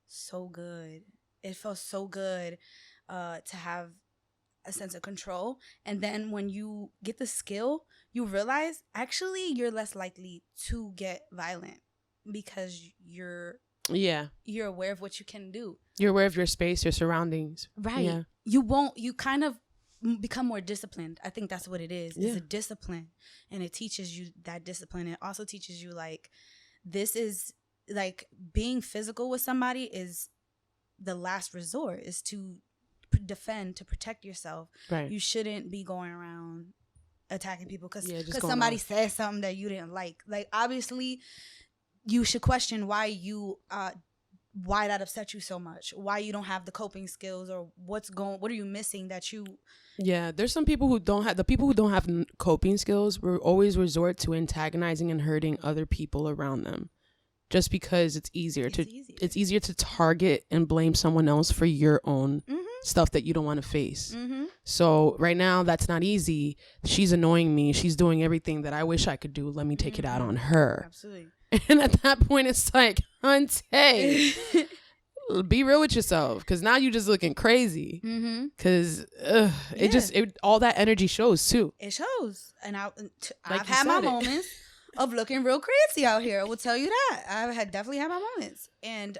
so good. It felt so good to have a sense of control. And then when you get the skill, you realize actually you're less likely to get violent because you're aware of what you can do. You're aware of your space, your surroundings. Right. Yeah. You kind of become more disciplined. I think that's what it is. Yeah. It's a discipline. And it teaches you that discipline. It also teaches you like, this is like being physical with somebody is the last resort, is to defend, to protect yourself. Right. You shouldn't be going around attacking people because somebody says something that you didn't like. Like, obviously, you should question why that upset you so much, why you don't have the coping skills, or what are you missing that you... Yeah, there's some people who don't have coping skills will always resort to antagonizing and hurting other people around them. Just because it's easier to target and blame someone else for your own stuff that you don't want to face. So right now, that's not easy. She's annoying me. She's doing everything that I wish I could do. Let me take it out on her. Absolutely. And at that point, it's like, Hunte, be real with yourself, because now you're just looking crazy. Because all that energy shows too. It shows, and I've had my moments of looking real crazy out here. I will tell you that. I definitely had my moments. And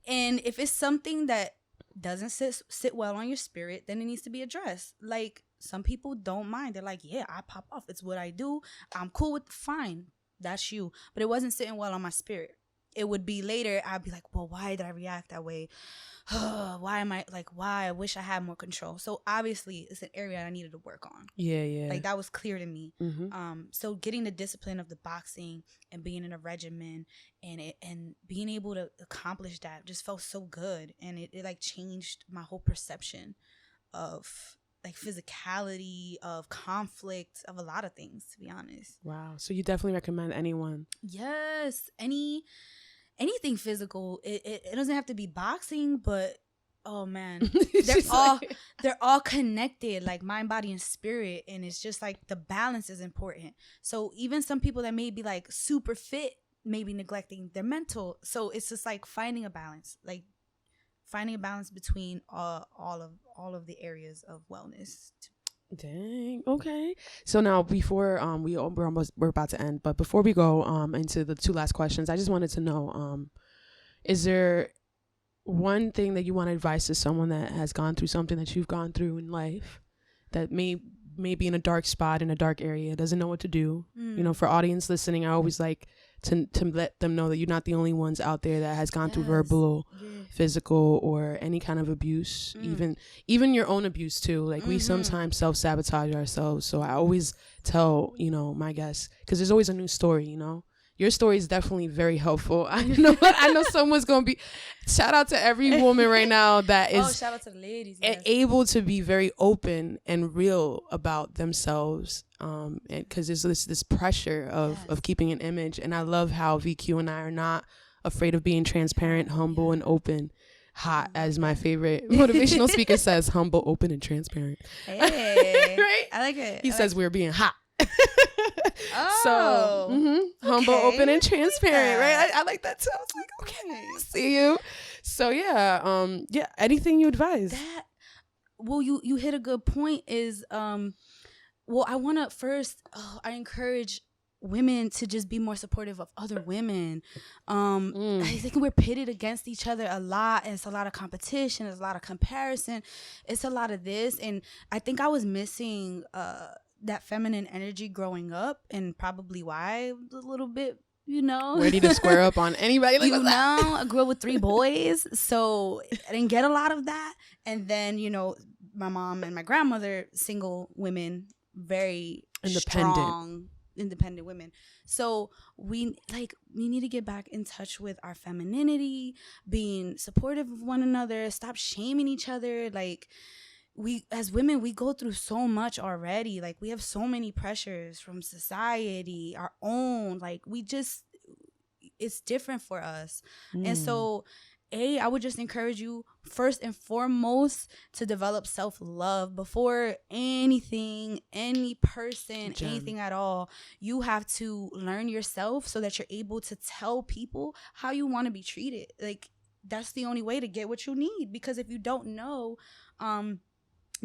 if it's something that doesn't sit well on your spirit, then it needs to be addressed. Like, some people don't mind. They're like, yeah, I pop off. It's what I do. I'm cool with fine. That's you. But it wasn't sitting well on my spirit. It would be later, I'd be like, well, why did I react that way? Why? I wish I had more control. So obviously it's an area I needed to work on. Yeah. Like, that was clear to me. So getting the discipline of the boxing and being in a regimen and being able to accomplish that just felt so good. And it like changed my whole perception of like physicality, of conflict, of a lot of things, to be honest. Wow. So you definitely recommend anyone? Yes. Anything physical. It doesn't have to be boxing, but oh man, they're all connected, like mind, body, and spirit. And it's just like the balance is important. So even some people that may be like super fit may be neglecting their mental. So it's just like finding a balance. Like, finding a balance between all of the areas of wellness. Dang. Okay. So now before we're about to end, but before we go into the two last questions, I just wanted to know is there one thing that you want to advise to someone that has gone through something that you've gone through in life that may be in a dark spot, in a dark area, doesn't know what to do? You know, for audience listening, I always like to let them know that you're not the only ones out there that has gone through verbal, physical, or any kind of abuse, even your own abuse too. Like we sometimes self-sabotage ourselves. So I always tell, you know, my guests, because there's always a new story, you know. Your story is definitely very helpful. I know someone's going to be, shout out to every woman right now that is shout out to the ladies, able to be very open and real about themselves. Because there's this pressure of keeping an image. And I love how VQ and I are not afraid of being transparent, humble, and open. Hot, as my favorite motivational speaker says, humble, open, and transparent. Hey, right? I like it. He says we're being hot. Oh, so humble, open, and transparent, right? I like that too. I was like, okay, I see you. So yeah, anything you advise? That, well, you hit a good point. Is well, I want to first. I encourage women to just be more supportive of other women. I think we're pitted against each other a lot, and it's a lot of competition, it's a lot of comparison, it's a lot of this, and I think I was missing that feminine energy growing up, and probably why a little bit, you know, ready to square up on anybody. Like, you know, I grew up with 3 boys, so I didn't get a lot of that. And then, you know, my mom and my grandmother, single women, very strong, independent women. So we need to get back in touch with our femininity, being supportive of one another, stop shaming each other. Like, we as women, we go through so much already. Like, we have so many pressures from society, our own, like, it's different for us. And so I would just encourage you, first and foremost, to develop self-love before anything, any person, anything at all. You have to learn yourself so that you're able to tell people how you want to be treated. Like, that's the only way to get what you need, because if you don't know,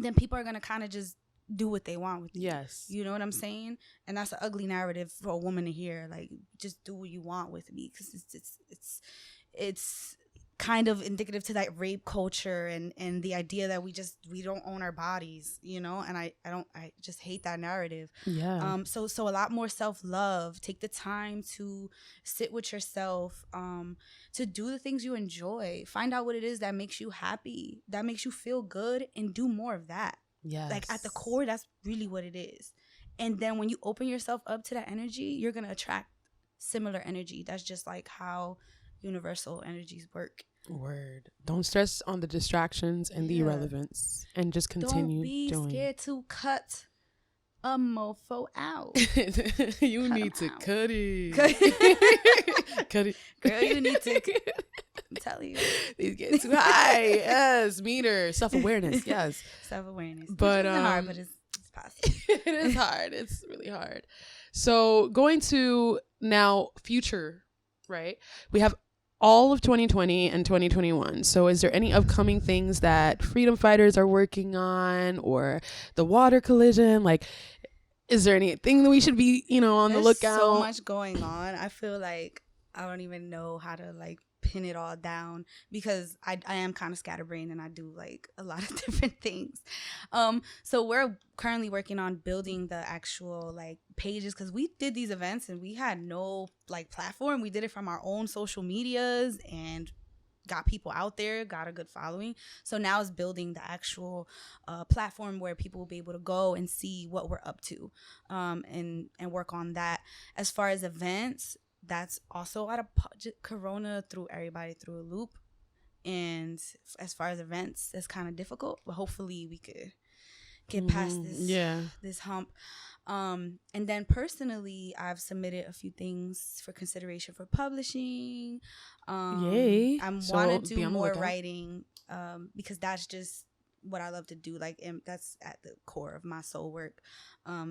then people are going to kind of just do what they want with you. Yes. You know what I'm saying? And that's an ugly narrative for a woman to hear. Like, just do what you want with me, because it's kind of indicative to that rape culture and the idea that we don't own our bodies, you know? And I just hate that narrative. Yeah. So a lot more self-love. Take the time to sit with yourself, to do the things you enjoy. Find out what it is that makes you happy, that makes you feel good, and do more of that. Yes. Like, at the core, that's really what it is. And then when you open yourself up to that energy, you're going to attract similar energy. That's just like how universal energies work. Word. Don't stress on the distractions and the irrelevance, and just continue doing. Don't be scared to cut a mofo out. You need to cut it. Cut it. Girl, you need to. I'm telling you. These get too high. Yes. Meter. Self-awareness. Yes. Self-awareness. But it's hard, but it's possible. It is hard. It's really hard. So going to now future, right? We have all of 2020 and 2021. So is there any upcoming things that freedom fighters are working on, or the water collision? Like, is there anything that we should be, on the lookout? There's so much going on. I feel like I don't even know how to pin it all down, because I am kind of scatterbrained and I do a lot of different things. So we're currently working on building the actual pages, because we did these events and we had no platform. We did it from our own social medias and got people out there, got a good following. So now it's building the actual platform where people will be able to go and see what we're up to, and work on that. As far as events, that's also out of Corona threw everybody through a loop. And as far as events, it's kind of difficult, but hopefully we could get past this hump. And then personally, I've submitted a few things for consideration for publishing. Yay. I want to do more writing, because that's just what I love to do. That's at the core of my soul work.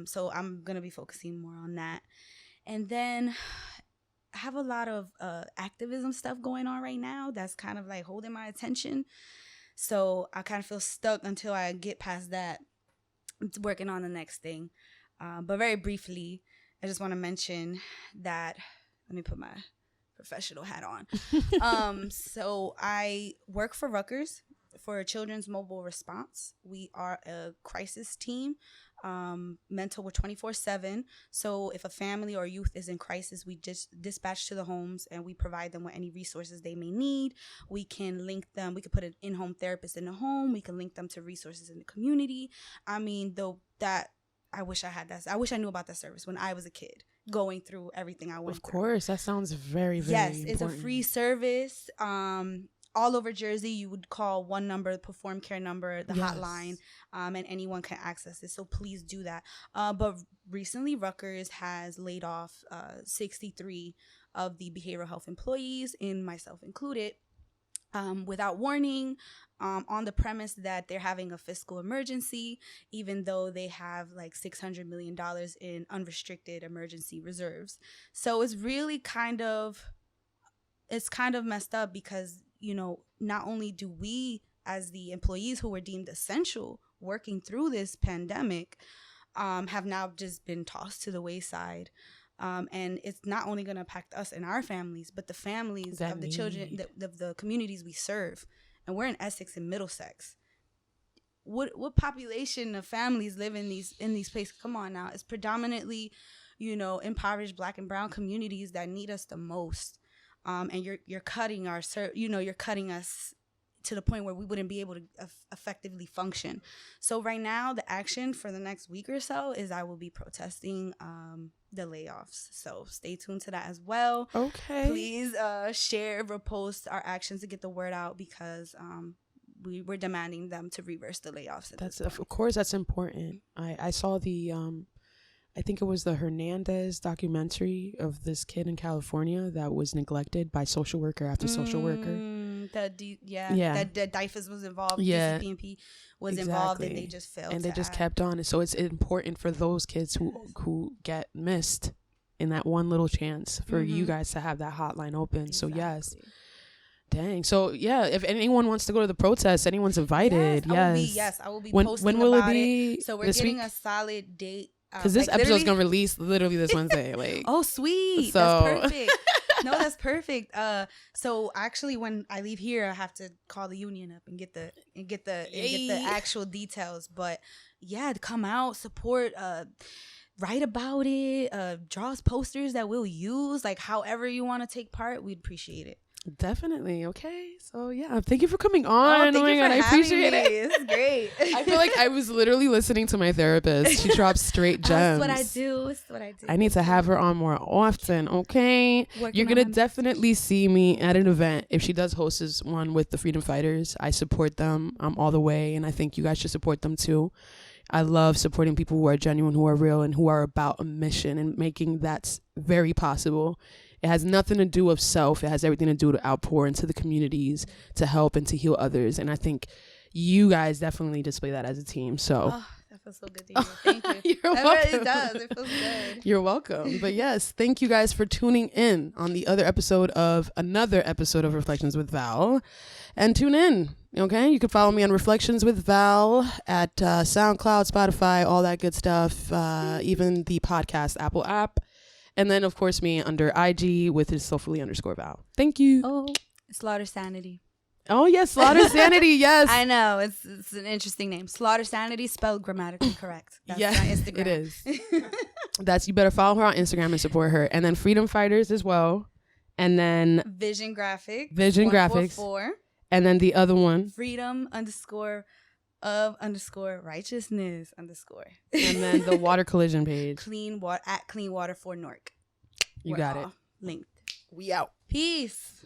So I'm going to be focusing more on that. And then have a lot of activism stuff going on right now that's kind of like holding my attention. So I kind of feel stuck until I get past that. I'm working on the next thing. But very briefly, I just want to mention that, let me put my professional hat on. So I work for Rutgers for Children's Mobile Response. We are a crisis team. Mental, we're 24/7. So if a family or youth is in crisis, we just dispatch to the homes and we provide them with any resources they may need. We can link them. We could put an in-home therapist in the home. We can link them to resources in the community. I mean, though, that I wish I had that. I wish I knew about that service when I was a kid, going through everything I went through. Of course, that sounds very, very important. It's a free service. All over Jersey, you would call one number, the Perform Care number, the hotline, and anyone can access it. So please do that. But recently, Rutgers has laid off 63 of the behavioral health employees, and myself included, without warning, on the premise that they're having a fiscal emergency, even though they have like $600 million in unrestricted emergency reserves. So it's really kind of messed up because, you know, not only do we as the employees who were deemed essential working through this pandemic have now just been tossed to the wayside. And it's not only going to impact us and our families, but the families of the children, the communities we serve. And we're in Essex and Middlesex. What population of families live in these places? Come on now. It's predominantly, you know, impoverished Black and brown communities that need us the most. And you're cutting you're cutting us to the point where we wouldn't be able to effectively function. So right now, the action for the next week or so is I will be protesting the layoffs. So stay tuned to that as well. Okay. Please share, repost our actions to get the word out because we're demanding them to reverse the layoffs. Of course, that's important. I saw the I think it was the Hernandez documentary of this kid in California that was neglected by social worker after social worker. That DIFAS was involved. Yeah, DCPNP was involved, and they just failed. And they just kept on. So it's important for those kids who get missed in that one little chance for you guys to have that hotline open. Exactly. So yes. Dang. So yeah, if anyone wants to go to the protest, anyone's invited. Yes, I will be posting when will about it be? So we're getting a solid date. Because this episode's gonna release literally this Wednesday. Like, oh sweet, so. That's perfect. No, that's perfect. So actually, when I leave here, I have to call the union up and get the actual details. But yeah, come out, support, write about it, draw us posters that we'll use. Like however you want to take part, we'd appreciate it. Definitely. Okay. So yeah, thank you for coming on. Oh my God, I appreciate it. It's great. I feel like I was literally listening to my therapist. She drops straight gems. That's what I do. I need to have her on more often. Okay. You're gonna definitely see me at an event if she does host one with the Freedom Fighters. I support them all the way, and I think you guys should support them too. I love supporting people who are genuine, who are real, and who are about a mission and making that very possible. It has nothing to do with self. It has everything to do to outpour into the communities, to help and to heal others. And I think you guys definitely display that as a team. So that feels so good to hear. Thank you. You're welcome. It does. It feels good. You're welcome. But yes, thank you guys for tuning in on another episode of Reflections with Val. And tune in. Okay, you can follow me on Reflections with Val at SoundCloud, Spotify, all that good stuff. Even the podcast Apple app. And then, of course, me under IG with his soulfully_Val. Thank you. Oh, Slaughter Sanity. Oh, yes. Slaughter Sanity. Yes. I know. It's an interesting name. Slaughter Sanity spelled grammatically correct. That's my Instagram. It is. You better follow her on Instagram and support her. And then Freedom Fighters as well. And then Vision Graphics. And then the other one. Freedom_of_righteousness_. And then the water collision page. Clean water for Newark. You got it. Linked. We out. Peace.